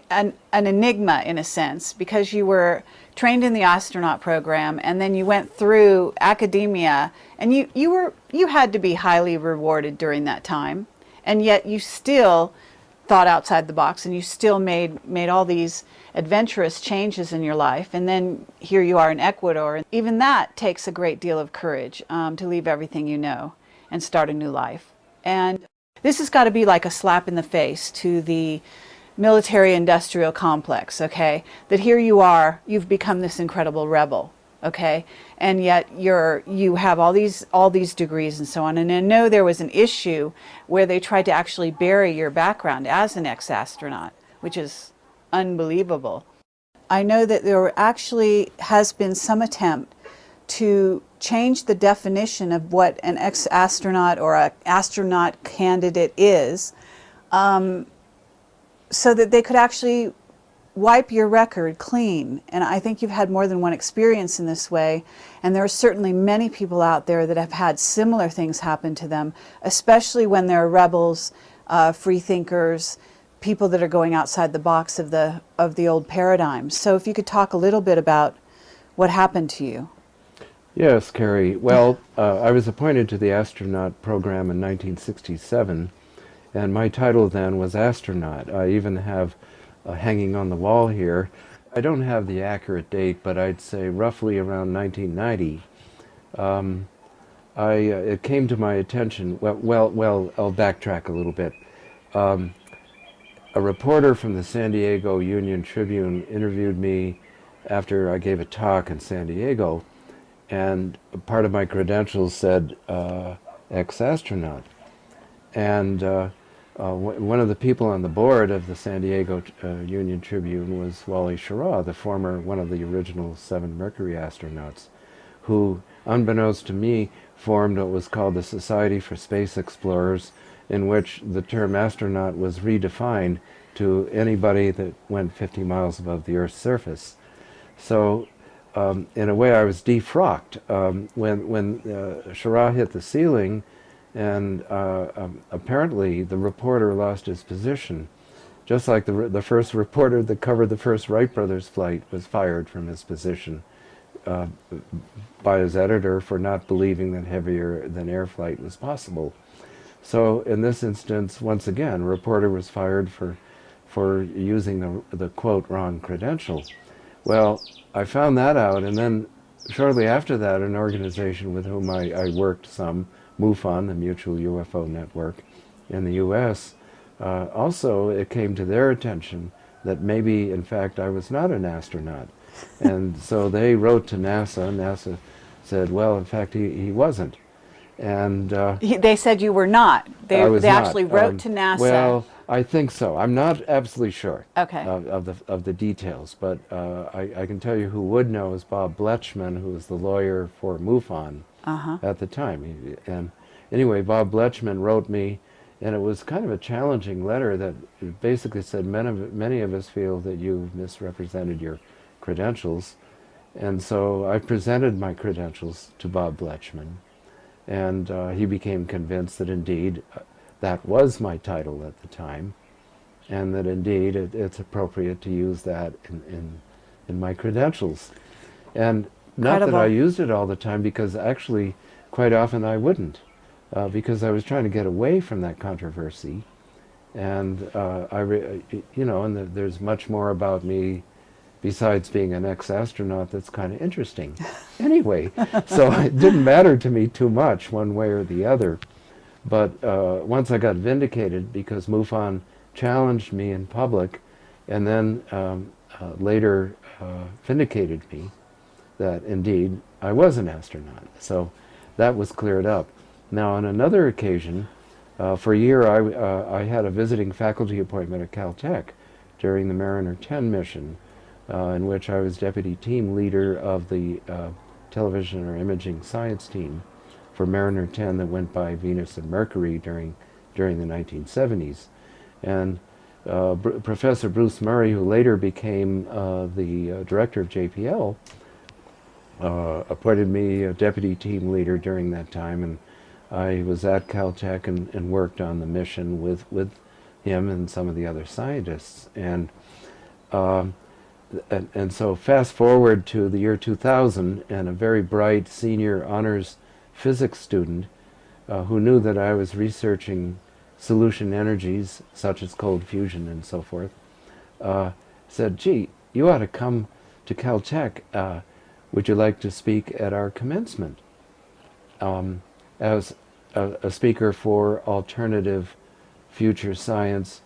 enigma in a sense, because you were trained in the astronaut program, and then you went through academia, and you had to be highly rewarded during that time, and yet you still thought outside the box, and you still made all these adventurous changes in your life, and then here you are in Ecuador, and even that takes a great deal of courage to leave everything you know. and start a new life. And this has got to be like a slap in the face to the military-industrial complex, okay? That here you are, you've become this incredible rebel, okay? And yet you have all these degrees and so on. And I know there was an issue where they tried to actually bury your background as an ex-astronaut, which is unbelievable. I know that there actually has been some attempt to change the definition of what an ex-astronaut or an astronaut candidate is, so that they could actually wipe your record clean. And I think you've had more than one experience in this way, and there are certainly many people out there that have had similar things happen to them, especially when they're rebels, free thinkers, people that are going outside the box of the old paradigms. So if you could talk a little bit about what happened to you. Yes, Carrie. Well, I was appointed to the astronaut program in 1967, and my title then was astronaut. I even have hanging on the wall here. I don't have the accurate date, but I'd say roughly around 1990. It came to my attention. Well, I'll backtrack a little bit. A reporter from the San Diego Union Tribune interviewed me after I gave a talk in San Diego, and part of my credentials said ex-astronaut. And one of the people on the board of the San Diego Union Tribune was Wally Schirra, one of the original 7 Mercury astronauts, who, unbeknownst to me, formed what was called the Society for Space Explorers, in which the term astronaut was redefined to anybody that went 50 miles above the Earth's surface. So, in a way, I was defrocked when Schirra hit the ceiling, and apparently the reporter lost his position. Just like the first reporter that covered the first Wright brothers flight was fired from his position by his editor for not believing that heavier than air flight was possible. So in this instance, once again, a reporter was fired for using the quote wrong credential. Well, I found that out, and then shortly after that, an organization with whom I worked some, MUFON, the Mutual UFO Network in the U.S., also it came to their attention that maybe, in fact, I was not an astronaut. And so they wrote to NASA. NASA said, well, in fact, he wasn't. And they said you were not. They actually wrote to NASA. Well, I think so. I'm not absolutely sure okay. of the details, but I can tell you who would know is Bob Bletchman, who was the lawyer for MUFON at the time. And anyway, Bob Bletchman wrote me, and it was kind of a challenging letter that basically said, many of us feel that you've misrepresented your credentials. And so I presented my credentials to Bob Bletchman, and he became convinced that indeed that was my title at the time, and that indeed it's appropriate to use that in my credentials. And not that I used it all the time, because actually quite often I wouldn't, because I was trying to get away from that controversy. And and there's much more about me besides being an ex-astronaut that's kind of interesting. Anyway, so it didn't matter to me too much one way or the other. But once I got vindicated, because MUFON challenged me in public, and then later vindicated me that indeed I was an astronaut. So that was cleared up. Now on another occasion, for a year I had a visiting faculty appointment at Caltech during the Mariner 10 mission, in which I was deputy team leader of the television or imaging science team for Mariner 10 that went by Venus and Mercury during the 1970s. And Professor Bruce Murray, who later became the director of JPL, appointed me a deputy team leader during that time, and I was at Caltech and worked on the mission with him and some of the other scientists. And so fast forward to the year 2000, and a very bright senior honors physics student who knew that I was researching solution energies such as cold fusion and so forth, said, gee, you ought to come to Caltech. Would you like to speak at our commencement? As a speaker for alternative future science,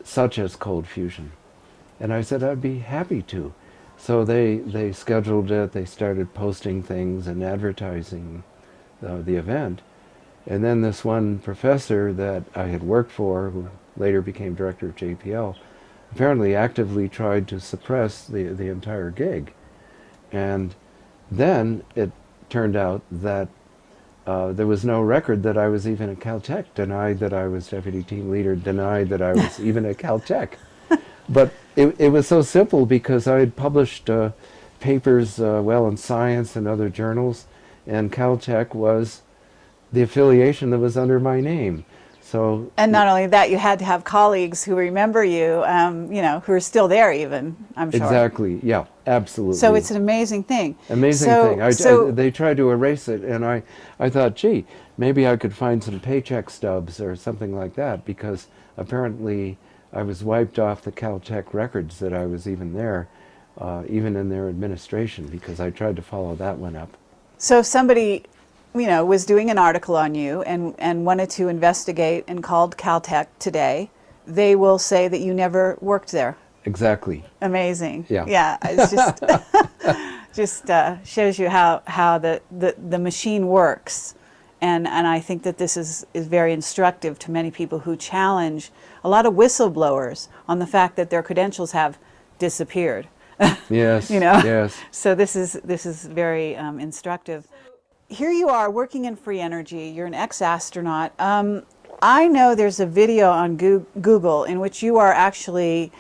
such as cold fusion. And I said I'd be happy to. So they scheduled it, they started posting things and advertising the event. And then this one professor that I had worked for, who later became director of JPL, apparently actively tried to suppress the entire gig. And then it turned out that there was no record that I was even at Caltech, denied that I was deputy team leader, denied that I was even at Caltech. But it was so simple because I had published papers well in Science and other journals, and Caltech was the affiliation that was under my name. So, and not only that, you had to have colleagues who remember you, you know, who are still there even, I'm sure. exactly, yeah, absolutely. So it's an amazing thing. Amazing So- thing. They tried to erase it, and I thought, gee, maybe I could find some paycheck stubs or something like that, because apparently I was wiped off the Caltech records that I was even there, even in their administration, because I tried to follow that one up. So if somebody, you know, was doing an article on you and wanted to investigate and called Caltech today, they will say that you never worked there. Exactly. Amazing. Yeah. Yeah. It's just shows you how the machine works. And I think that this is very instructive to many people who challenge a lot of whistleblowers on the fact that their credentials have disappeared. Yes. You know? Yes. So this is very instructive. Here you are working in free energy. You're an ex-astronaut. I know there's a video on Google in which you are actually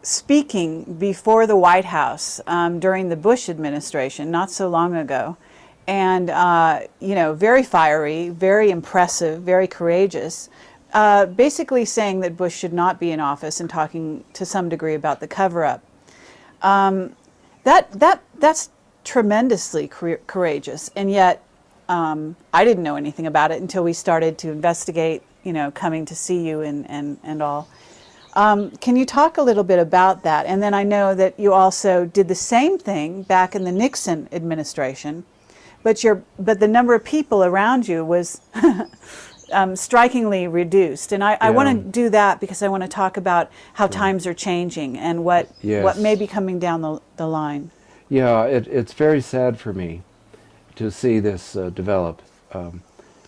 speaking before the White House during the Bush administration, not so long ago. And, you know, very fiery, very impressive, very courageous, basically saying that Bush should not be in office and talking to some degree about the cover-up. That's tremendously courageous, and yet I didn't know anything about it until we started to investigate, you know, coming to see you and all. Can you talk a little bit about that? And then I know that you also did the same thing back in the Nixon administration, but the number of people around you was strikingly reduced. And I want to do that because I want to talk about how times are changing and what may be coming down the line. Yeah, it's very sad for me to see this develop.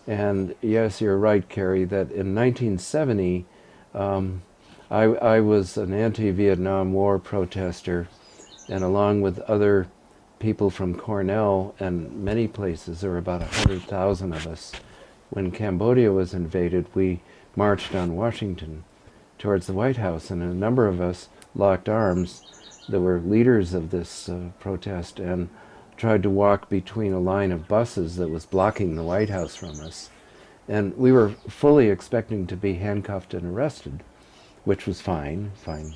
And yes, you're right, Carrie, that in 1970, I was an anti-Vietnam War protester, and along with other people from Cornell and many places, there were about 100,000 of us. When Cambodia was invaded, we marched on Washington towards the White House, and a number of us locked arms that were leaders of this protest and tried to walk between a line of buses that was blocking the White House from us. And we were fully expecting to be handcuffed and arrested, which was fine,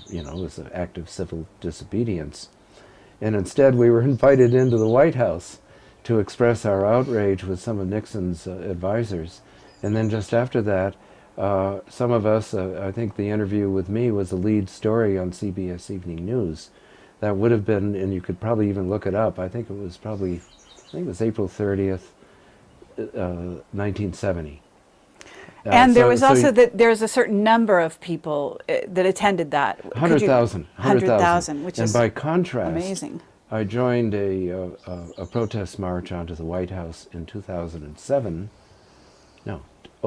you know, it was an act of civil disobedience. And instead we were invited into the White House to express our outrage with some of Nixon's advisors. And then just after that, some of us, I think the interview with me was a lead story on CBS Evening News. That would have been, and you could probably even look it up, I think it was April 30th, 1970. And there was also there's a certain number of people that attended that. 100,000. 100,000, which and is by contrast, amazing. I joined a protest march onto the White House in 2007. No,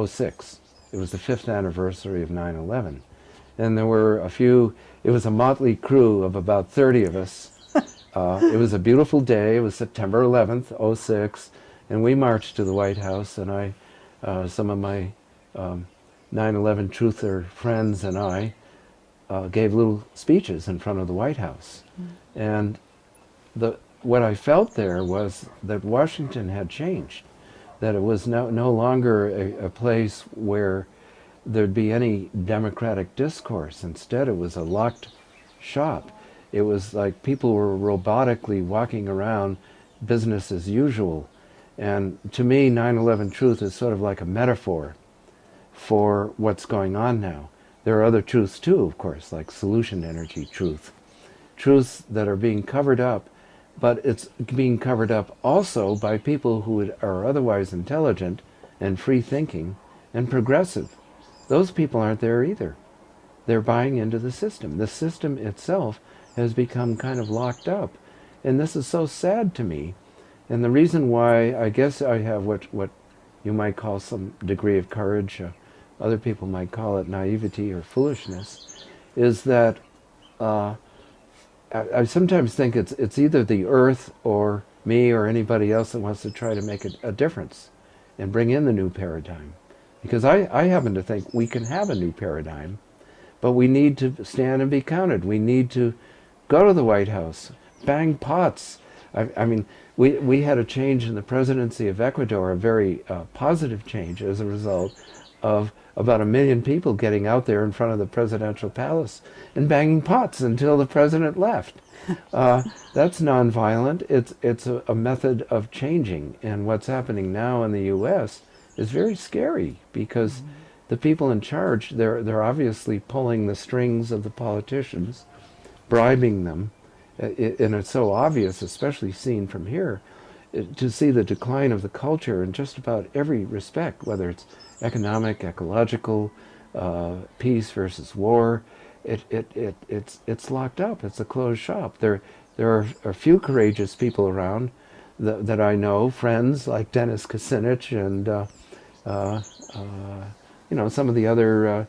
06. It was the 5th anniversary of 9/11. And there were a few, it was a motley crew of about 30 of us. It was a beautiful day. It was September 11th, 06. And we marched to the White House, and some of my 9/11 truther friends and I gave little speeches in front of the White House. And what I felt there was that Washington had changed, that it was no longer a place where there'd be any democratic discourse. Instead, it was a locked shop. It was like people were robotically walking around business as usual. And to me, 9/11 truth is sort of like a metaphor for what's going on now. There are other truths too, of course, like solution energy truth. Truths that are being covered up, but it's being covered up also by people who are otherwise intelligent and free thinking and progressive. Those people aren't there either. They're buying into the system. The system itself has become kind of locked up. And this is so sad to me. And the reason why I guess I have what you might call some degree of courage, other people might call it naivety or foolishness, is that I sometimes think it's either the earth or me or anybody else that wants to try to make a difference and bring in the new paradigm. Because I happen to think we can have a new paradigm, but we need to stand and be counted. We need to go to the White House, bang pots. I mean, we had a change in the presidency of Ecuador, a very positive change as a result of about 1 million people getting out there in front of the presidential palace and banging pots until the president left. That's nonviolent. It's a method of changing. And what's happening now in the U.S. is very scary because the people in charge, they're obviously pulling the strings of the politicians, bribing them, and it's so obvious, especially seen from here, to see the decline of the culture in just about every respect, whether it's economic, ecological, peace versus war. It's locked up. It's a closed shop. There are a few courageous people around that I know, friends like Dennis Kucinich and some of the other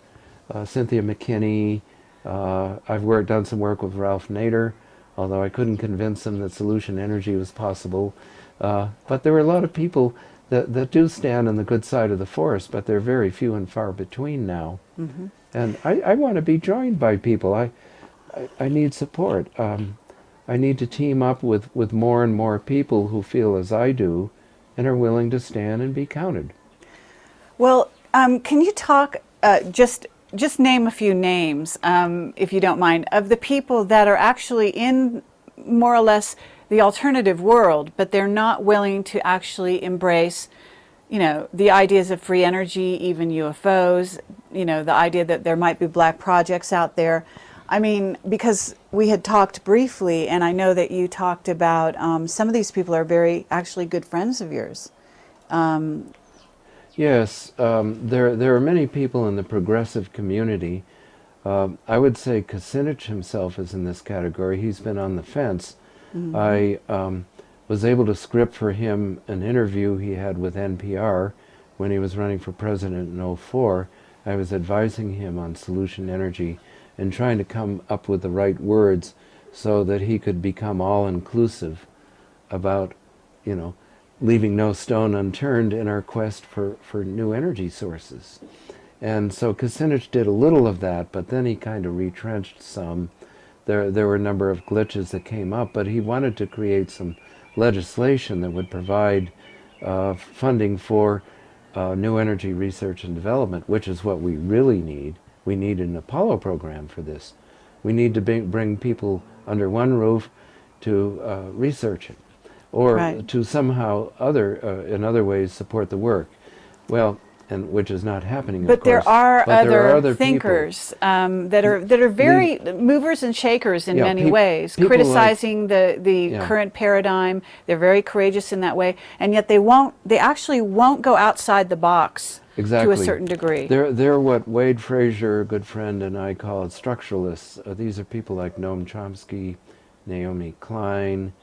Cynthia McKinney. I've done some work with Ralph Nader, although I couldn't convince him that solution energy was possible. But there were a lot of people that do stand on the good side of the force, but they're very few and far between now. Mm-hmm. And I want to be joined by people. I need support. I need to team up with more and more people who feel as I do and are willing to stand and be counted. Well, can you talk, just name a few names, if you don't mind, of the people that are actually in more or less the alternative world, but they're not willing to actually embrace, the ideas of free energy, even UFOs, the idea that there might be black projects out there. I mean, because we had talked briefly, and I know that you talked about some of these people are very actually good friends of yours. Yes, there are many people in the progressive community. I would say Kucinich himself is in this category. He's been on the fence. Mm-hmm. I was able to script for him an interview he had with NPR when he was running for president in 2004. I was advising him on solution energy and trying to come up with the right words so that he could become all-inclusive about, leaving no stone unturned in our quest for new energy sources. And so Kucinich did a little of that, but then he kind of retrenched some. There were a number of glitches that came up, but he wanted to create some legislation that would provide funding for new energy research and development, which is what we really need. We need an Apollo program for this. We need to bring people under one roof to research it, or right. to somehow in other ways support the work. Well, and which is not happening, but of course. There are other people. thinkers that are very movers and shakers in many ways, criticizing the current paradigm. They're very courageous in that way, and yet they actually won't go outside the box. Exactly. To a certain degree. They're what Wade Frazier, a good friend, and I call it structuralists. These are people like Noam Chomsky, Naomi Klein,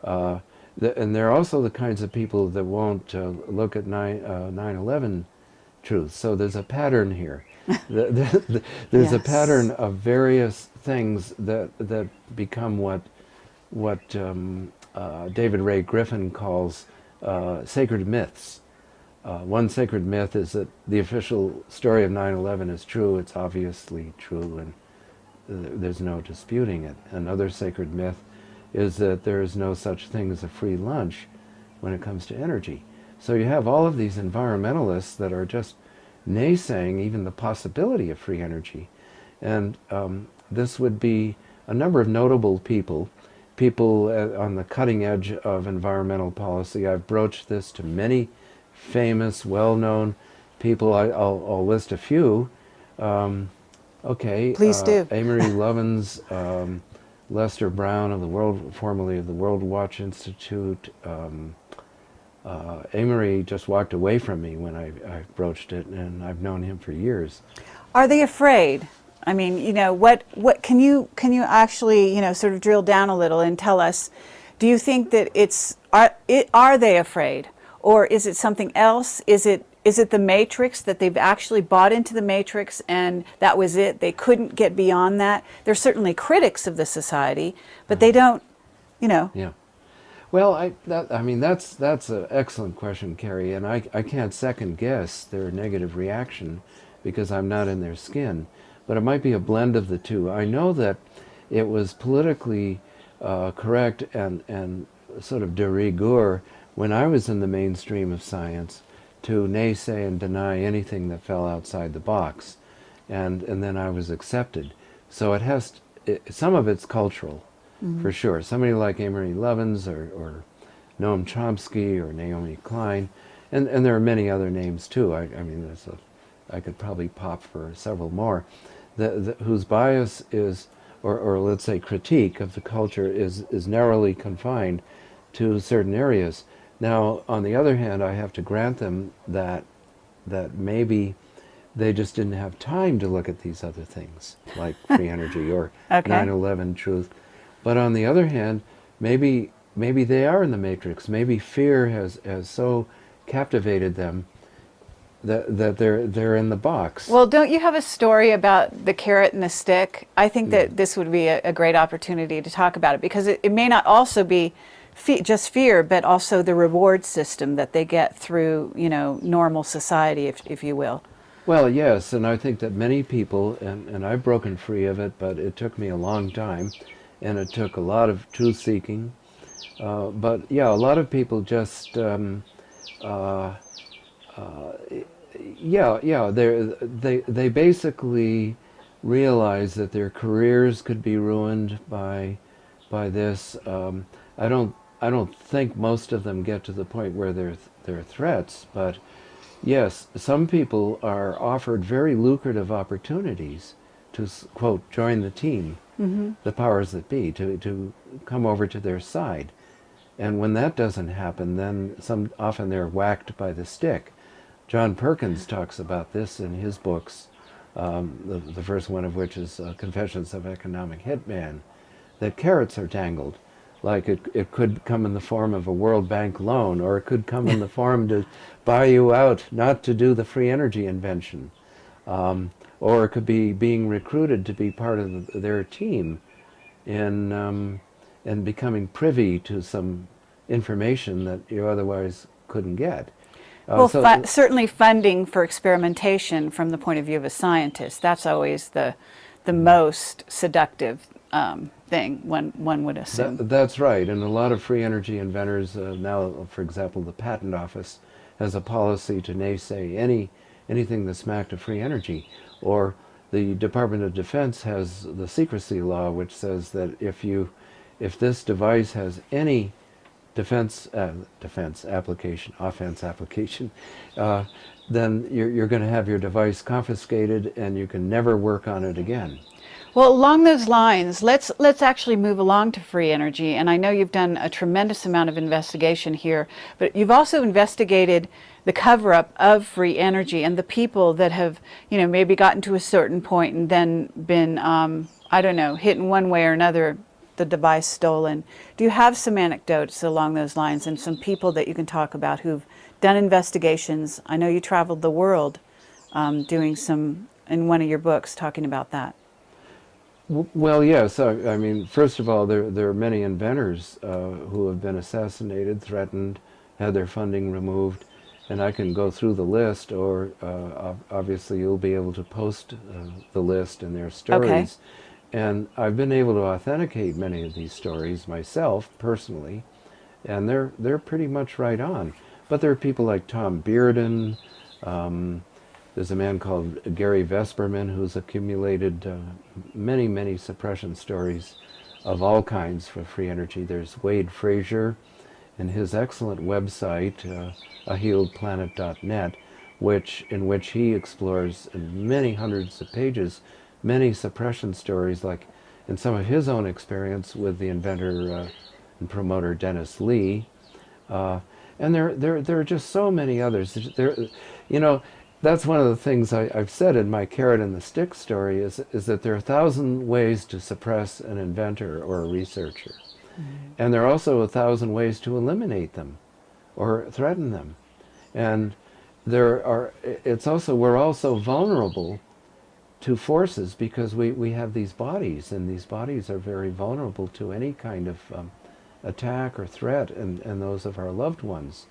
and they're also the kinds of people that won't look at 9/11 truth. So there's a pattern here. There's yes. a pattern of various things that become what David Ray Griffin calls sacred myths. One sacred myth is that the official story of 9/11 is true. It's obviously true, and there's no disputing it. Another sacred myth is that there is no such thing as a free lunch when it comes to energy. So you have all of these environmentalists that are just naysaying even the possibility of free energy. And this would be a number of notable people on the cutting edge of environmental policy. I've broached this to many famous, well-known people. I'll list a few. Okay. Please do. Amory Lovins, Lester Brown of formerly of the World Watch Institute, Amory just walked away from me when I broached it, and I've known him for years. Are they afraid? I mean, what can you actually, sort of drill down a little and tell us, do you think that are they afraid? Or is it something else? Is it the Matrix, that they've actually bought into the Matrix and that was it? They couldn't get beyond that? They're certainly critics of the society, but they don't, Yeah. Well, I mean, that's an excellent question, Carrie, and I can't second guess their negative reaction because I'm not in their skin. But it might be a blend of the two. I know that it was politically correct and sort of de rigueur when I was in the mainstream of science to naysay and deny anything that fell outside the box, and then I was accepted. So some of it's cultural, for sure. Somebody like Amory Lovins or Noam Chomsky or Naomi Klein, and there are many other names too. I mean, I could probably pop for several more, whose bias is, or let's say critique of the culture is narrowly confined to certain areas. Now, on the other hand, I have to grant them that maybe they just didn't have time to look at these other things, like free energy or Okay. 9/11 truth. But on the other hand, maybe they are in the Matrix. Maybe fear has so captivated them that they're in the box. Well, don't you have a story about the carrot and the stick? I think that this would be a great opportunity to talk about it, because it may not also be just fear, but also the reward system that they get through, normal society, if you will. Well, yes, and I think that many people, and I've broken free of it, but it took me a long time, and it took a lot of truth-seeking. But yeah, a lot of people just, they basically realize that their careers could be ruined by this. I don't think most of them get to the point where they're threats, but yes, some people are offered very lucrative opportunities to, quote, join the team, the powers that be, to come over to their side. And when that doesn't happen, then often they're whacked by the stick. John Perkins talks about this in his books, the first one of which is Confessions of Economic Hitman, that carrots are dangled. Like it could come in the form of a World Bank loan, or it could come in the form to buy you out not to do the free energy invention. Or it could be being recruited to be part of their team in becoming privy to some information that you otherwise couldn't get. Well, certainly funding for experimentation from the point of view of a scientist, that's always the most seductive thing, one would assume. That's right, and a lot of free energy inventors now, for example, the Patent Office has a policy to naysay anything that's smacked of free energy, or the Department of Defense has the secrecy law, which says that if this device has any offense application, then you're going to have your device confiscated and you can never work on it again. Well, along those lines, let's actually move along to free energy. And I know you've done a tremendous amount of investigation here, but you've also investigated the cover-up of free energy and the people that have, maybe gotten to a certain point and then been, hit in one way or another, the device stolen. Do you have some anecdotes along those lines and some people that you can talk about who've done investigations? I know you traveled the world doing some, in one of your books, talking about that. Well, yes. I mean, first of all, there are many inventors who have been assassinated, threatened, had their funding removed, and I can go through the list, or obviously you'll be able to post the list and their stories. Okay. And I've been able to authenticate many of these stories myself, personally, and they're pretty much right on. But there are people like Tom Bearden. There's a man called Gary Vesperman who's accumulated many suppression stories of all kinds for free energy. There's Wade Frazier and his excellent website, ahealedplanet.net, in which he explores in many hundreds of pages many suppression stories, like in some of his own experience with the inventor and promoter Dennis Lee. And there are just so many others. You know, that's one of the things I've said in my carrot and the stick story is that there are 1,000 ways to suppress an inventor or a researcher. And there are also 1,000 ways to eliminate them or threaten them. And we're also vulnerable to forces because we have these bodies, and these bodies are very vulnerable to any kind of attack or threat, and those of our loved ones.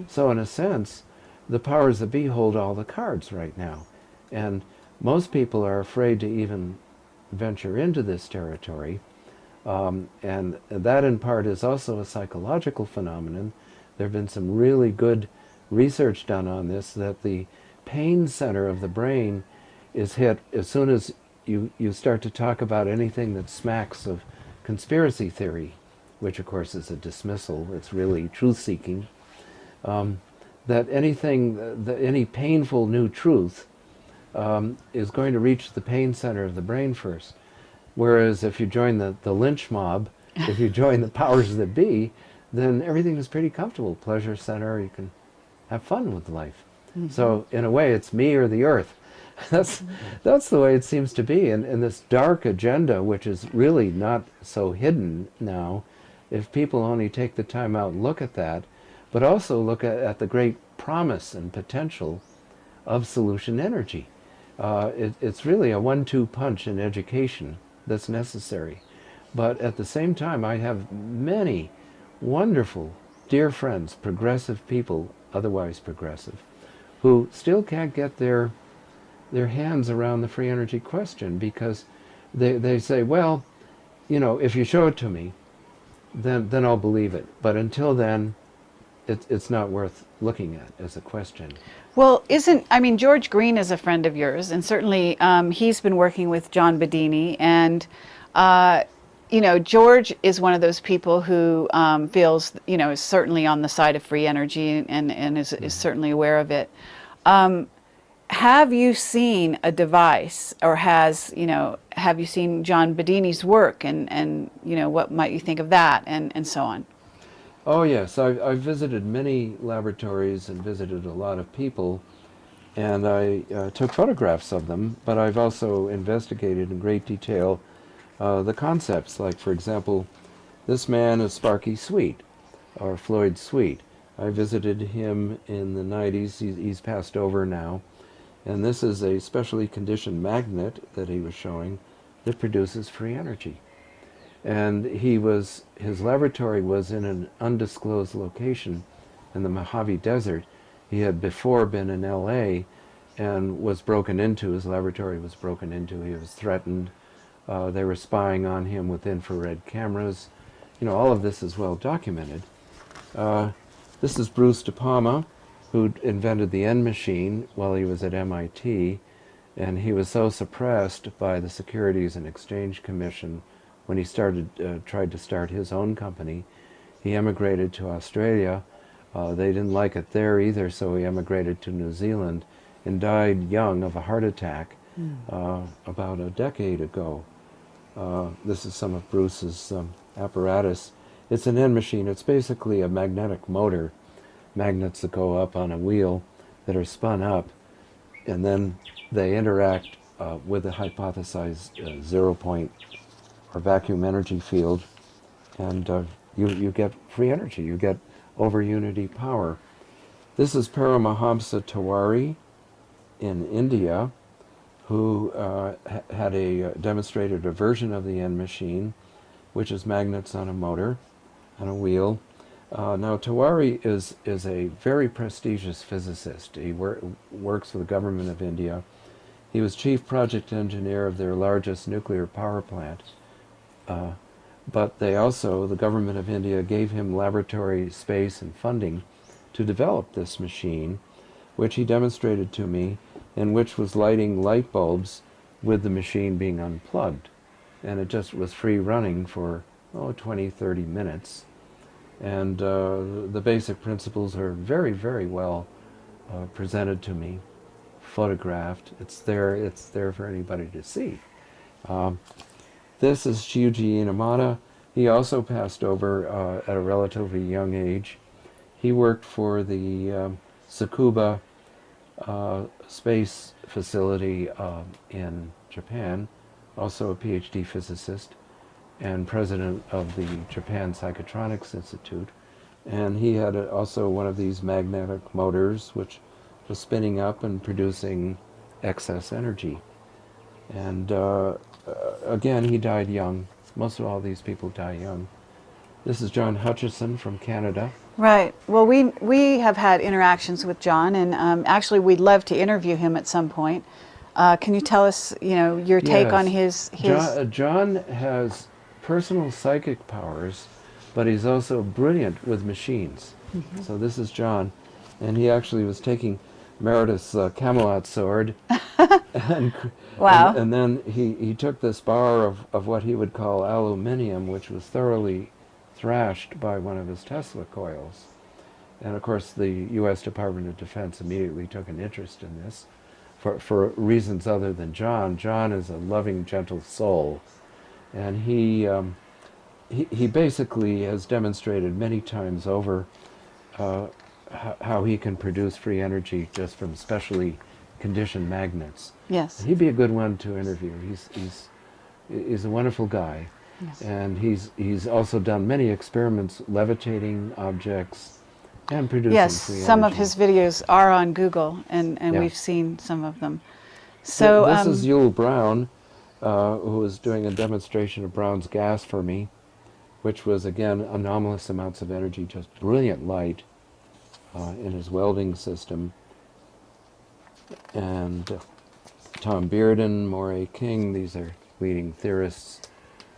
So in a sense, the powers that be hold all the cards right now. And most people are afraid to even venture into this territory. And that in part is also a psychological phenomenon. There have been some really good research done on this, that the pain center of the brain is hit as soon as you start to talk about anything that smacks of conspiracy theory, which of course is a dismissal. It's really truth-seeking. That any painful new truth is going to reach the pain center of the brain first. Whereas if you join the lynch mob, if you join the powers that be, then everything is pretty comfortable. Pleasure center, you can have fun with life. So in a way, it's me or the earth. That's the way it seems to be. And this dark agenda, which is really not so hidden now, if people only take the time out and look at that, but also look at the great promise and potential of solution energy. It's really a 1-2 punch in education that's necessary. But at the same time, I have many wonderful, dear friends, progressive people, otherwise progressive, who still can't get their hands around the free energy question, because they say, well, you know, if you show it to me, then I'll believe it. But until then, it's not worth looking at as a question. Well, George Green is a friend of yours, and certainly he's been working with John Bedini, and George is one of those people who feels, is certainly on the side of free energy and is certainly aware of it. Have you seen a device, or have you seen John Bedini's work, and what might you think of that, and so on? Oh yes, I've visited many laboratories and visited a lot of people, and I took photographs of them, but I've also investigated in great detail the concepts. Like, for example, this man is Sparky Sweet, or Floyd Sweet. I visited him in the 90s. He's passed over now. And this is a specially conditioned magnet that he was showing that produces free energy. And his laboratory was in an undisclosed location in the Mojave Desert. He had before been in LA and was broken into. His laboratory was broken into. He was threatened. They were spying on him with infrared cameras. All of this is well documented. This is Bruce De Palma, who invented the N machine while he was at MIT, and he was so suppressed by the Securities and Exchange Commission when he tried to start his own company. He emigrated to Australia. They didn't like it there either, so he emigrated to New Zealand and died young of a heart attack about a decade ago. This is some of Bruce's apparatus. It's an N machine. It's basically a magnetic motor, magnets that go up on a wheel that are spun up, and then they interact with the hypothesized 0 point or vacuum energy field, and you get free energy. You get over unity power. This is Paramahamsa Tiwari in India, who demonstrated a version of the N machine, which is magnets on a motor, on a wheel. Now, Tiwari is a very prestigious physicist. He works for the government of India. He was chief project engineer of their largest nuclear power plant. But the government of India gave him laboratory space and funding to develop this machine, which he demonstrated to me, and which was lighting light bulbs with the machine being unplugged. And it just was free running for 20, 30 minutes. And the basic principles are very, very well presented to me, photographed. It's there for anybody to see. This is Shuji Inamata. He also passed over at a relatively young age. He worked for the Tsukuba space facility in Japan, also a PhD physicist, and president of the Japan Psychotronics Institute. And he had also one of these magnetic motors which was spinning up and producing excess energy. And again, he died young. Most of all these people die young. This is John Hutchison from Canada. Right. Well, we have had interactions with John, and actually we'd love to interview him at some point. Can you tell us, your take on his... John has personal psychic powers, but he's also brilliant with machines. Mm-hmm. So this is John, and he actually was taking Meredith's Camelot sword, wow. and then he took this bar of what he would call aluminium, which was thoroughly thrashed by one of his Tesla coils. And of course the U.S. Department of Defense immediately took an interest in this for reasons other than John. John is a loving, gentle soul, and he basically has demonstrated many times over how he can produce free energy just from specially conditioned magnets. Yes. He'd be a good one to interview. He's a wonderful guy. Yes. And he's also done many experiments levitating objects and producing free energy. Some of his videos are on Google, and Yeah. we've seen some of them. So this is Yul Brown, who was doing a demonstration of Brown's gas for me, which was, again, anomalous amounts of energy, just brilliant light in his welding system. And Tom Bearden, Moray King, these are leading theorists.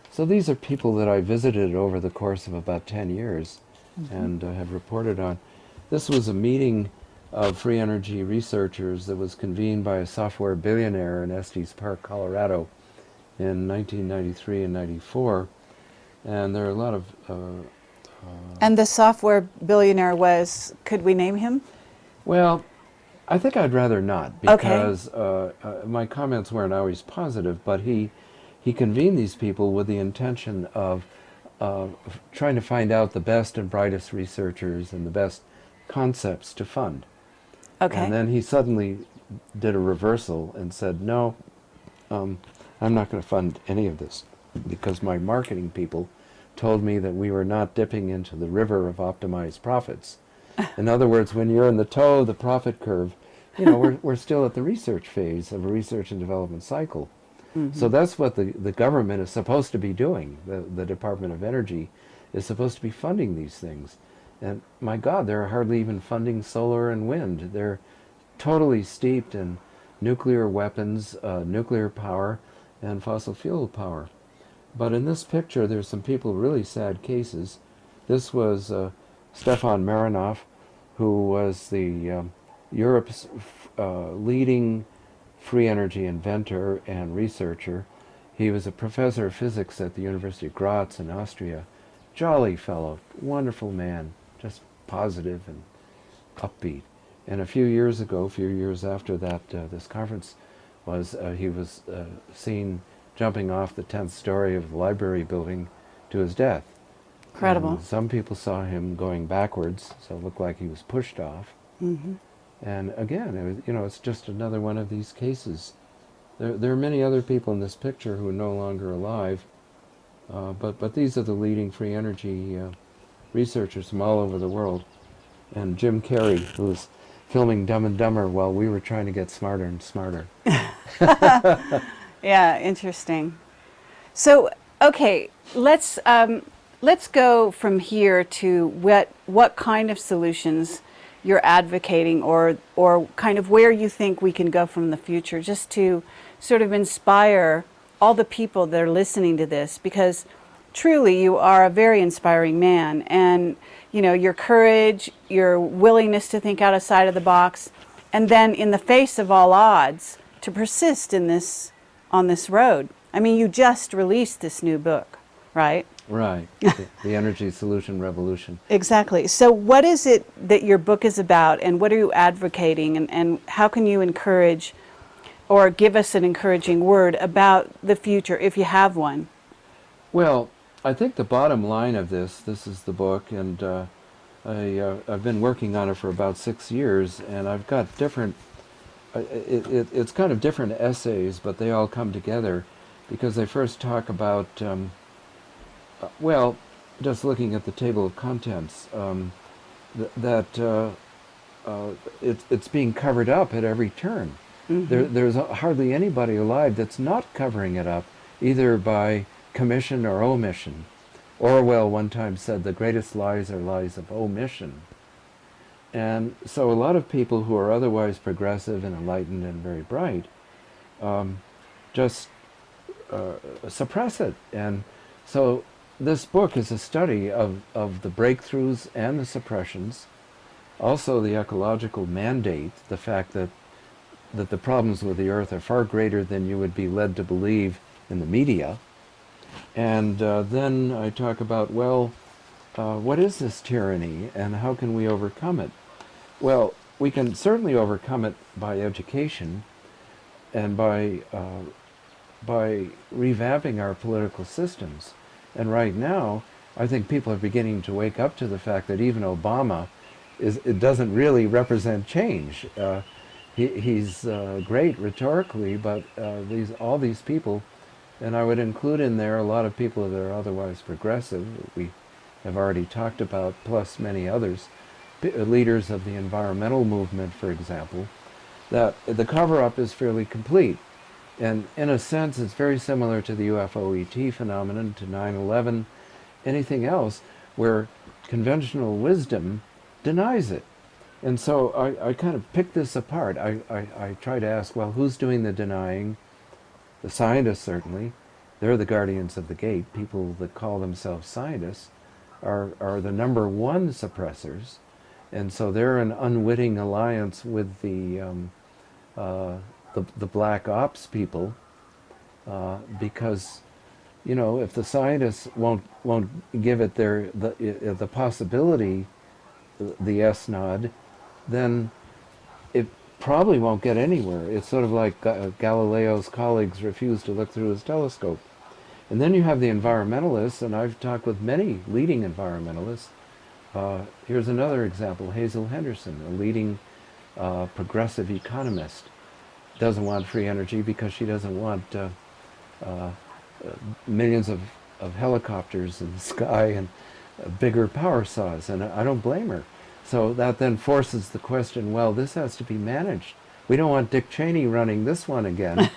So these are people that I visited over the course of about 10 years and have reported on. This was a meeting of free energy researchers that was convened by a software billionaire in Estes Park, Colorado in 1993 and 94. And there are a lot of... and the software billionaire was, could we name him? Well, I think I'd rather not, because my comments weren't always positive, but he convened these people with the intention of trying to find out the best and brightest researchers and the best concepts to fund. Okay. And then he suddenly did a reversal and said, no, I'm not going to fund any of this, because my marketing people told me that we were not dipping into the river of optimized profits. In other words, when you're in the toe of the profit curve, we're still at the research phase of a research and development cycle. Mm-hmm. So that's what the government is supposed to be doing. The Department of Energy is supposed to be funding these things. And my God, they're hardly even funding solar and wind. They're totally steeped in nuclear weapons, nuclear power, and fossil fuel power. But in this picture, there's some people, really sad cases. This was Stefan Marinov, who was the Europe's leading free energy inventor and researcher. He was a professor of physics at the University of Graz in Austria. Jolly fellow, wonderful man, just positive and upbeat. And a few years after that, this conference was, he was seen jumping off the 10th story of the library building to his death. Incredible. And some people saw him going backwards, so it looked like he was pushed off. Mm-hmm. And again, it's just another one of these cases. There are many other people in this picture who are no longer alive, but these are the leading free energy researchers from all over the world. And Jim Carrey, who was filming Dumb and Dumber while we were trying to get smarter and smarter. Yeah, interesting. So, okay, let's go from here to what kind of solutions you're advocating, or kind of where you think we can go from the future, just to sort of inspire all the people that are listening to this, because truly you are a very inspiring man, and your courage, your willingness to think outside of the box, and then in the face of all odds to persist on this road. I mean, you just released this new book, right? Right, the Energy Solution Revolution. Exactly. So what is it that your book is about, and what are you advocating, and how can you encourage or give us an encouraging word about the future, if you have one? Well, I think the bottom line of this is the book, and I've been working on it for about 6 years, and I've got different. It's kind of different essays, but they all come together because they first talk about. Well, just looking at the table of contents, that it's being covered up at every turn. There's hardly anybody alive that's not covering it up, either by commission or omission. Orwell one time said the greatest lies are lies of omission. And so a lot of people who are otherwise progressive and enlightened and very bright just suppress it. And so this book is a study of the breakthroughs and the suppressions, also the ecological mandate, the fact that the problems with the earth are far greater than you would be led to believe in the media. And then I talk about, well, what is this tyranny and how can we overcome it? Well, we can certainly overcome it by education and by revamping our political systems. And right now, I think people are beginning to wake up to the fact that even Obama it doesn't really represent change. He's great rhetorically, but all these people, and I would include in there a lot of people that are otherwise progressive, we have already talked about, plus many others, leaders of the environmental movement, for example, that the cover-up is fairly complete. And in a sense, it's very similar to the UFO ET phenomenon, to 9/11, anything else, where conventional wisdom denies it. And so I kind of pick this apart. I try to ask, well, who's doing the denying? The scientists, certainly. They're the guardians of the gate. People that call themselves scientists are the number one suppressors. And so they're an unwitting alliance with the black ops people, because, you know, if the scientists won't give it the possibility, the S nod, then it probably won't get anywhere. It's sort of like Galileo's colleagues refused to look through his telescope. And then you have the environmentalists, and I've talked with many leading environmentalists. Here's another example, Hazel Henderson, a leading progressive economist. Doesn't want free energy because she doesn't want millions of helicopters in the sky and bigger power saws, and I don't blame her. So that then forces the question, well, this has to be managed. We don't want Dick Cheney running this one again.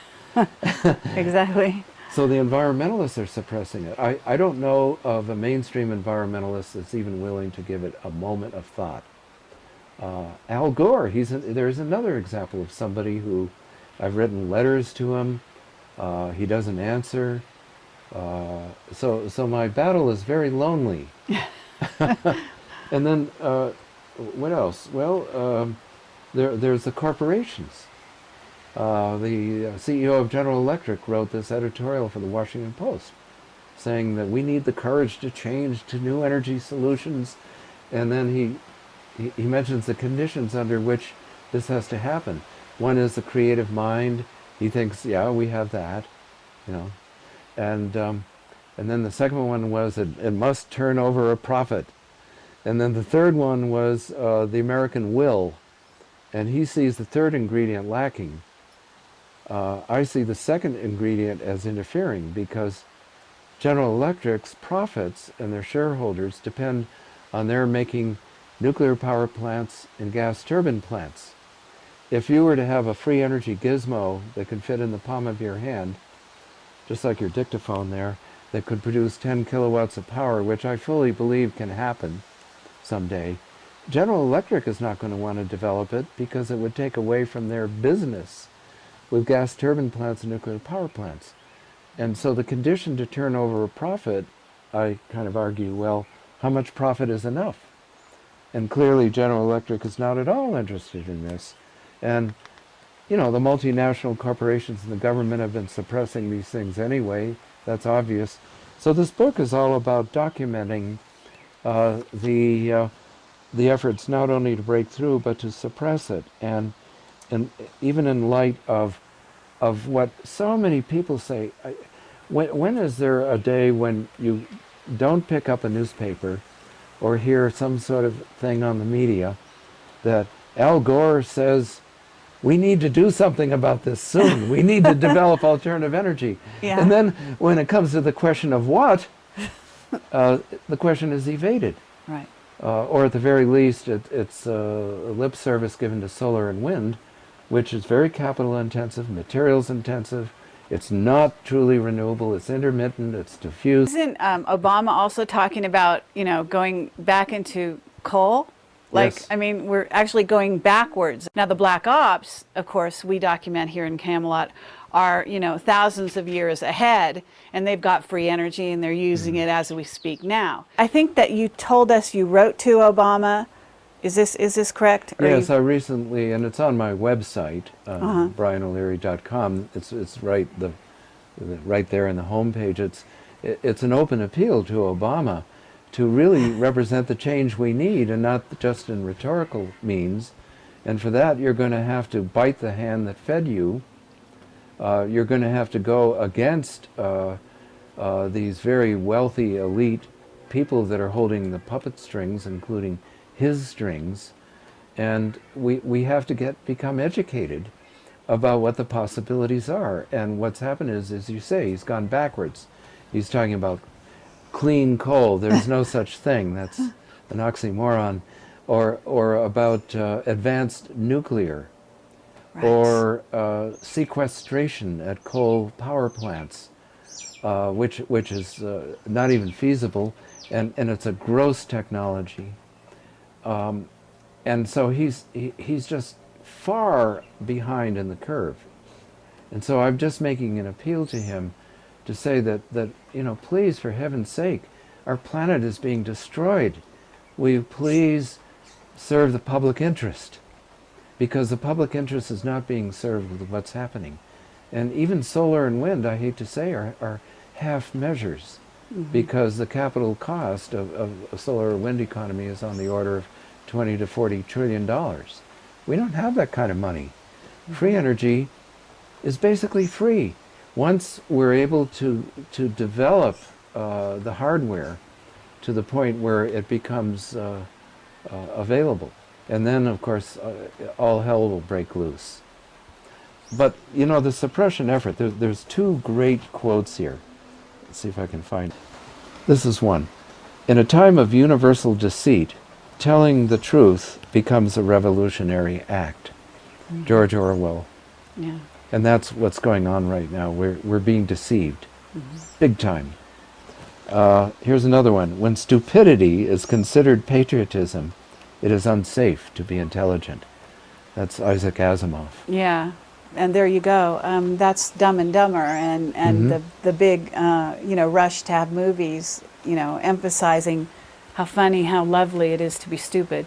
Exactly. So the environmentalists are suppressing it. I don't know of a mainstream environmentalist that's even willing to give it a moment of thought. Al Gore, there's another example of somebody who I've written letters to him. He doesn't answer. So my battle is very lonely. And then what else? Well, there's the corporations. The CEO of General Electric wrote this editorial for the Washington Post saying that we need the courage to change to new energy solutions. And then he mentions the conditions under which this has to happen. One is the creative mind. He thinks, yeah, we have that, you know. And then the second one was it must turn over a profit. And then the third one was the American will. And he sees the third ingredient lacking. I see the second ingredient as interfering because General Electric's profits and their shareholders depend on their making nuclear power plants and gas turbine plants. If you were to have a free energy gizmo that could fit in the palm of your hand, just like your dictaphone there, that could produce 10 kilowatts of power, which I fully believe can happen someday, General Electric is not going to want to develop it because it would take away from their business with gas turbine plants and nuclear power plants. And so the condition to turn over a profit, I kind of argue, well, how much profit is enough? And clearly General Electric is not at all interested in this. And, you know, the multinational corporations and the government have been suppressing these things anyway. That's obvious. So this book is all about documenting the efforts not only to break through, but to suppress it. And even in light of what so many people say, when is there a day when you don't pick up a newspaper or hear some sort of thing on the media that Al Gore says, we need to do something about this soon. We need to develop alternative energy. Yeah. And then when it comes to the question of what, the question is evaded. Right. Or at the very least, it's lip service given to solar and wind, which is very capital intensive, materials intensive. It's not truly renewable. It's intermittent. It's diffuse. Isn't Obama also talking about, going back into coal? Yes. I mean, we're actually going backwards. Now, the black ops, of course, we document here in Camelot, are, thousands of years ahead, and they've got free energy, and they're using it as we speak now. I think that you told us you wrote to Obama. Is this correct? Yes, I recently, and it's on my website, brianoleary.com. It's right there in the homepage. It's an open appeal to Obama to really represent the change we need, and not just in rhetorical means. And for that, you're going to have to bite the hand that fed you. You're going to have to go against these very wealthy elite people that are holding the puppet strings, including his strings, and we have to become educated about what the possibilities are. And what's happened is, as you say, he's gone backwards. He's talking about clean coal. There's no such thing. That's an oxymoron. Or about advanced nuclear, Right. or sequestration at coal power plants, which is not even feasible, and it's a gross technology. And so he's just far behind in the curve. And so I'm just making an appeal to him to say that please, for heaven's sake, our planet is being destroyed. Will you please serve the public interest? Because the public interest is not being served with what's happening. And even solar and wind, I hate to say, are half measures. Because the capital cost of a solar or wind economy is on the order of $20 to $40 trillion. We don't have that kind of money. Free energy is basically free. Once we're able to develop the hardware to the point where it becomes available. And then, of course, all hell will break loose. But, the suppression effort, there's two great quotes here. Let's see if I can find it. This is one. In a time of universal deceit, telling the truth becomes a revolutionary act. George Orwell. Yeah. And that's what's going on right now. We're being deceived. Big time. Here's another one. When stupidity is considered patriotism, it is unsafe to be intelligent. That's Isaac Asimov. Yeah. And there you go. That's Dumb and Dumber, and the big rush to have movies, emphasizing how funny, how lovely it is to be stupid.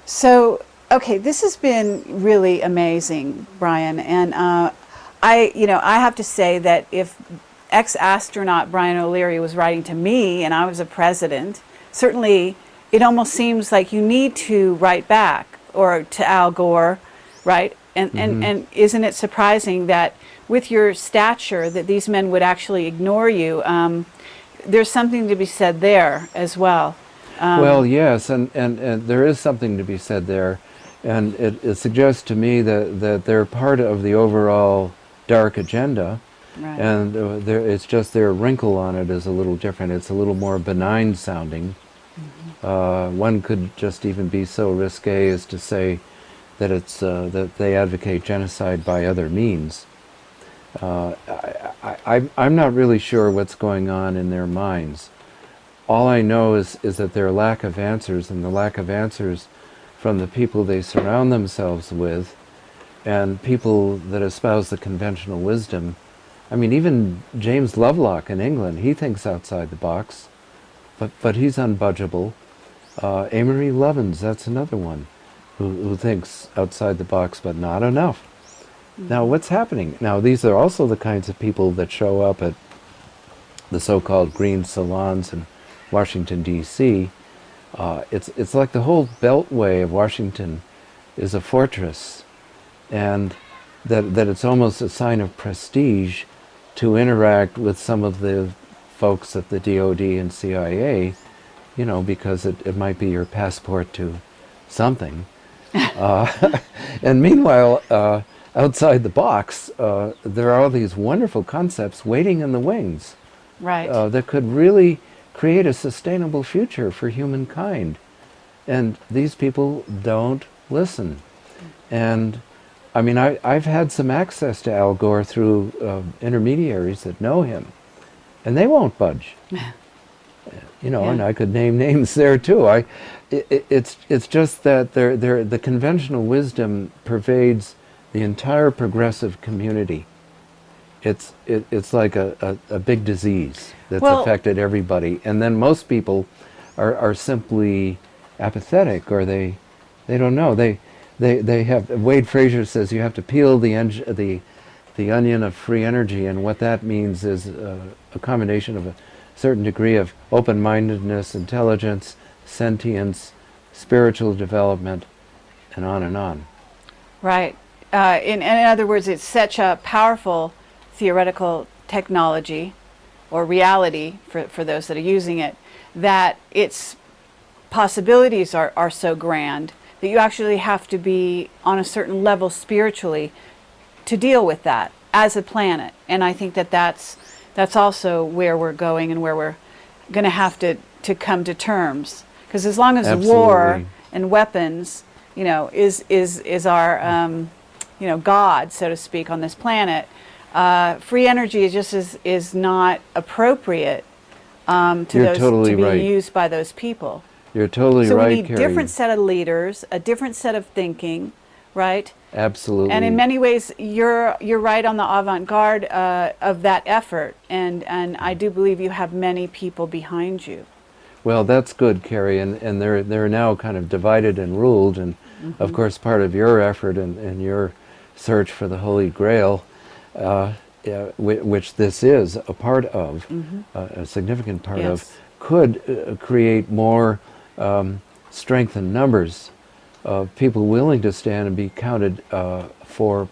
So, okay, this has been really amazing, Brian, and I have to say that if ex-astronaut Brian O'Leary was writing to me and I was a president, certainly it almost seems like you need to write back, or to Al Gore, right? And isn't it surprising that with your stature that these men would actually ignore you? There's something to be said there as well. Well, yes, and there is something to be said there. And it suggests to me that they're part of the overall dark agenda. Right. And it's just their wrinkle on it is a little different. It's a little more benign sounding. One could just even be so risque as to say that it's that they advocate genocide by other means. I'm not really sure what's going on in their minds. All I know is that their lack of answers, and the lack of answers from the people they surround themselves with, and people that espouse the conventional wisdom. I mean, even James Lovelock in England, he thinks outside the box, but he's unbudgeable. Amory Lovins, that's another one, who thinks outside the box, but not enough. Now, what's happening? Now, these are also the kinds of people that show up at the so-called green salons in Washington, D.C. It's like the whole beltway of Washington is a fortress, and that it's almost a sign of prestige to interact with some of the folks at the DOD and CIA you know, because it might be your passport to something. And meanwhile, outside the box, there are all these wonderful concepts waiting in the wings Right. that could really create a sustainable future for humankind. And these people don't listen. And I mean, I've had some access to Al Gore through intermediaries that know him, and they won't budge. You know, Yeah. and I could name names there too. It's just that the conventional wisdom pervades the entire progressive community. It's like a big disease that's Well- affected everybody, and then most people are simply apathetic, or they don't know. They have, Wade Frazier says you have to peel the onion of free energy, and what that means is a combination of a certain degree of open-mindedness, intelligence, sentience, spiritual development, and on and on. Right. In other words, it's such a powerful theoretical technology or reality for those that are using it, that its possibilities are so grand that you actually have to be on a certain level spiritually to deal with that as a planet. And I think that's also where we're going and where we're going to have to come to terms. Because as long as war Absolutely. and weapons, you know, is our God, so to speak, on this planet, free energy is not appropriate to You're those totally to be right. used by those people. You're totally So right, we need Carrie. different set of leaders, a different set of thinking, right? Absolutely. And in many ways, you're right on the avant-garde of that effort, and I do believe you have many people behind you. Well, that's good, Carrie, and they're now kind of divided and ruled, and of course part of your effort and your search for the Holy Grail, which this is a part of, a significant part of, Yes. could create more strength in numbers of people willing to stand and be counted for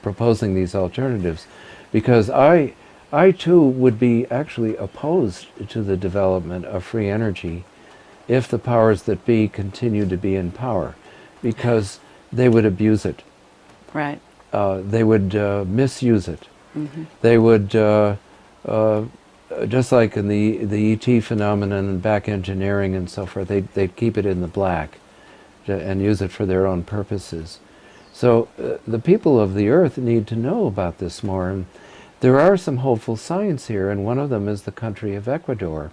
proposing these alternatives, because I too would be actually opposed to the development of free energy if the powers that be continue to be in power, because they would abuse it. Right. They would misuse it. They would, just like in the ET phenomenon and back engineering and so forth, they'd keep it in the black and use it for their own purposes. So the people of the earth need to know about this more. And there are some hopeful signs here, and one of them is the country of Ecuador,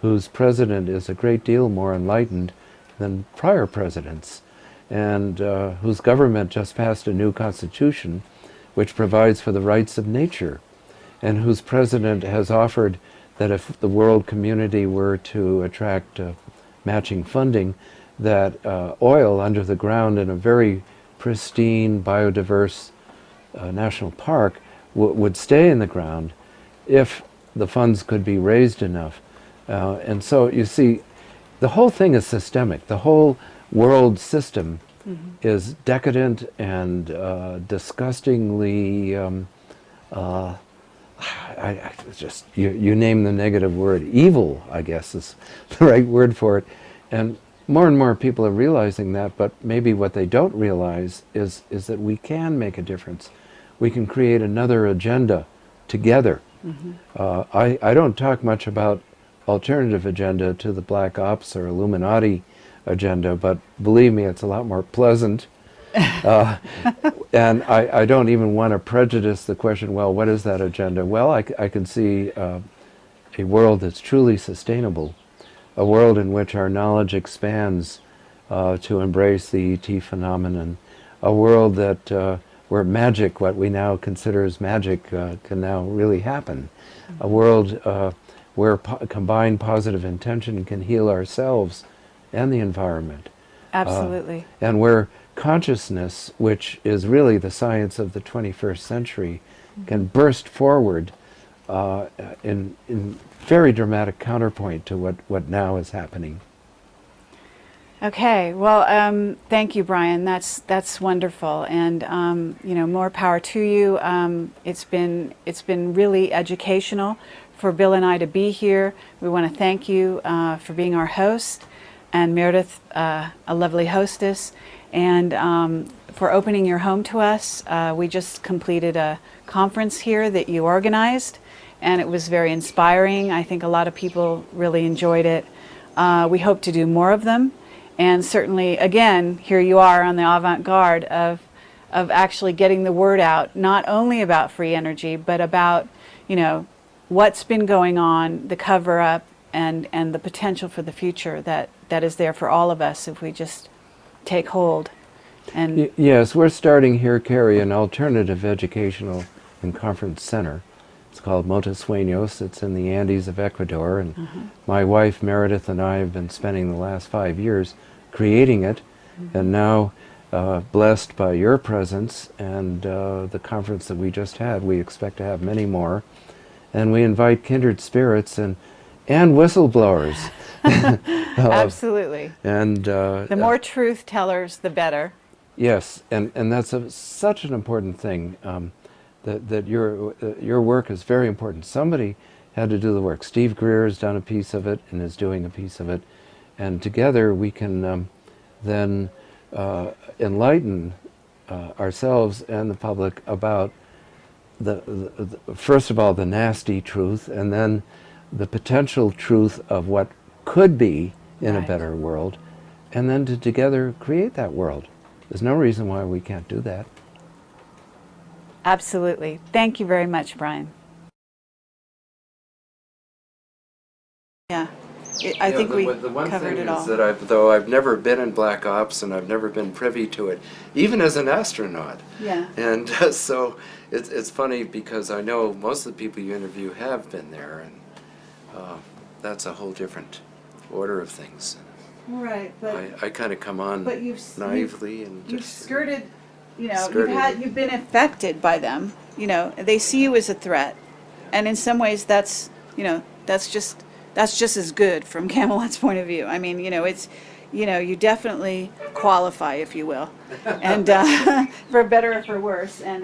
whose president is a great deal more enlightened than prior presidents, and whose government just passed a new constitution which provides for the rights of nature, and whose president has offered that if the world community were to attract matching funding, that oil under the ground in a very pristine, biodiverse national park would stay in the ground if the funds could be raised enough. And so you see, the whole thing is systemic. The whole world system is decadent and disgustingly, I just, you name the negative word, evil, I guess is the right word for it. And more people are realizing that, but maybe what they don't realize is that we can make a difference. We can create another agenda together. I don't talk much about alternative agenda to the Black Ops or Illuminati agenda, but believe me, it's a lot more pleasant. And I don't even want to prejudice the question, well, what is that agenda? Well, I can see a world that's truly sustainable, a world in which our knowledge expands to embrace the ET phenomenon, a world that where magic, what we now consider as magic, can now really happen, a world where combined positive intention can heal ourselves and the environment. Absolutely. And where consciousness, which is really the science of the 21st century, can burst forward in very dramatic counterpoint to what now is happening. Okay, well, thank you, Brian. That's wonderful, and more power to you. It's been really educational for Bill and I to be here. We want to thank you for being our host, and Meredith, a lovely hostess, and for opening your home to us. We just completed a conference here that you organized, and it was very inspiring. I think a lot of people really enjoyed it. We hope to do more of them, and certainly, again, here you are on the avant-garde of actually getting the word out, not only about free energy, but about, you know, what's been going on, the cover-up, and the potential for the future that is there for all of us if we just take hold. And yes, we're starting here, Carrie, an alternative educational and conference center. It's called Montasueños. It's in the Andes of Ecuador, and my wife Meredith and I have been spending the last 5 years creating it, and now blessed by your presence and the conference that we just had. We expect to have many more, and we invite kindred spirits and whistleblowers. absolutely. And The more truth tellers, the better. yes, and that's such an important thing. That your work is very important. Somebody had to do the work. Steve Greer has done a piece of it and is doing a piece of it, and together we can then enlighten ourselves and the public about first of all the nasty truth, and then the potential truth of what could be in a Right. better world, and then to together create that world. There's no reason why we can't do that. Absolutely. Thank you very much, Brian. Yeah, I think we the one covered thing it all. is that though I've never been in Black Ops and I've never been privy to it, even as an astronaut. Yeah. And so it's funny because I know most of the people you interview have been there, and that's a whole different order of things. Right, but I kind of come on but naively and you've just skirted, you know, skirted. you've been affected by them. You know, they see you as a threat, and in some ways, that's, you know, that's just as good from Camelot's point of view. I mean, you know, it's, you know, you definitely qualify, if you will, and for better or for worse. And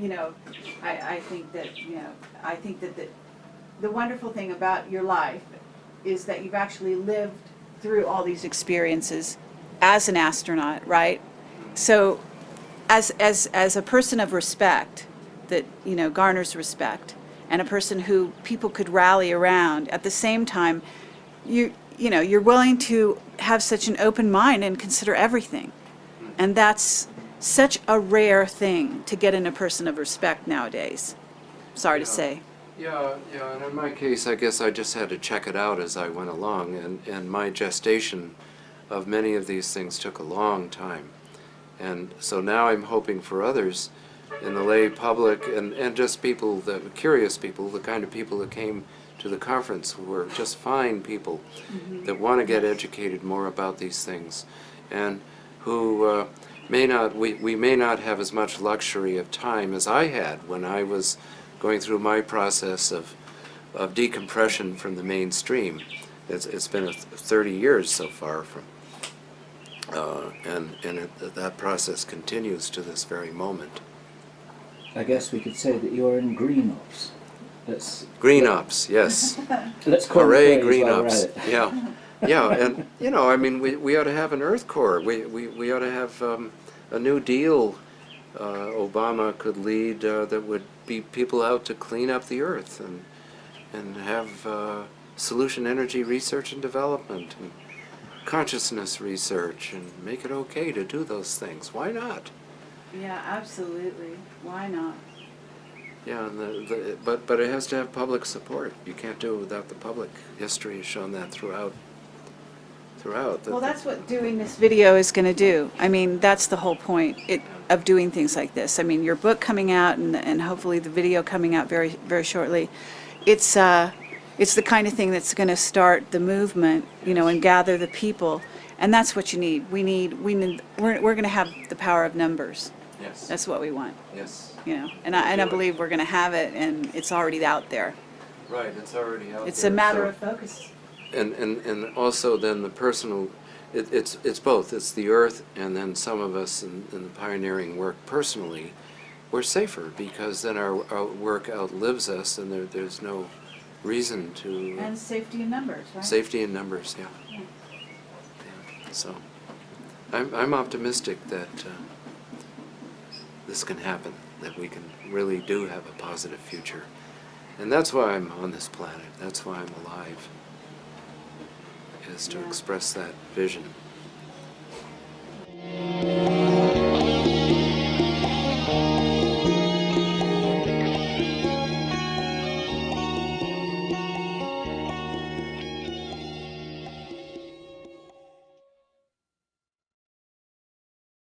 you know, I think that, you know, I think that the wonderful thing about your life is that you've actually lived through all these experiences as an astronaut, right? So as a person of respect that, you know, garners respect, and a person who people could rally around, at the same time, you know, you're willing to have such an open mind and consider everything. And that's such a rare thing to get in a person of respect nowadays. Sorry to say. Yeah, and in my case, I guess I just had to check it out as I went along, and my gestation of many of these things took a long time. And so now I'm hoping for others in the lay public and just people, curious people, the kind of people that came to the conference who were just fine people that want to get educated more about these things, and who we may not have as much luxury of time as I had when I was going through my process of decompression from the mainstream. It's been 30 years so far from, that process continues to this very moment. I guess we could say that you're in green ops. Green ops, yes. Let's call Hooray, it green while we're ops. at it. Yeah, and you know, I mean, we ought to have an Earth Corps. We ought to have a New Deal. Obama could lead that would be people out to clean up the Earth and have solution energy research and development and consciousness research, and make it okay to do those things. Why not? Yeah, absolutely. Why not? Yeah, and but it has to have public support. You can't do it without the public. History has shown that throughout. Well, that's what doing this video is going to do. I mean, that's the whole point of doing things like this. I mean, your book coming out and hopefully the video coming out very, very shortly. It's the kind of thing that's going to start the movement, you know, and gather the people. And that's what you need. We're going to have the power of numbers. Yes. That's what we want. Yes. You know, and I believe we're going to have it, and it's already out there. Right. It's already out there. It's a matter of focus. And also then the personal, it's both. It's the Earth, and then some of us in the pioneering work personally, we're safer because then our work outlives us, and there's no reason to And safety in numbers, right? safety in numbers. Yeah. Yeah. Yeah. So I'm optimistic that this can happen, that we can really do have a positive future. And that's why I'm on this planet. That's why I'm alive, is to Yeah. express that vision.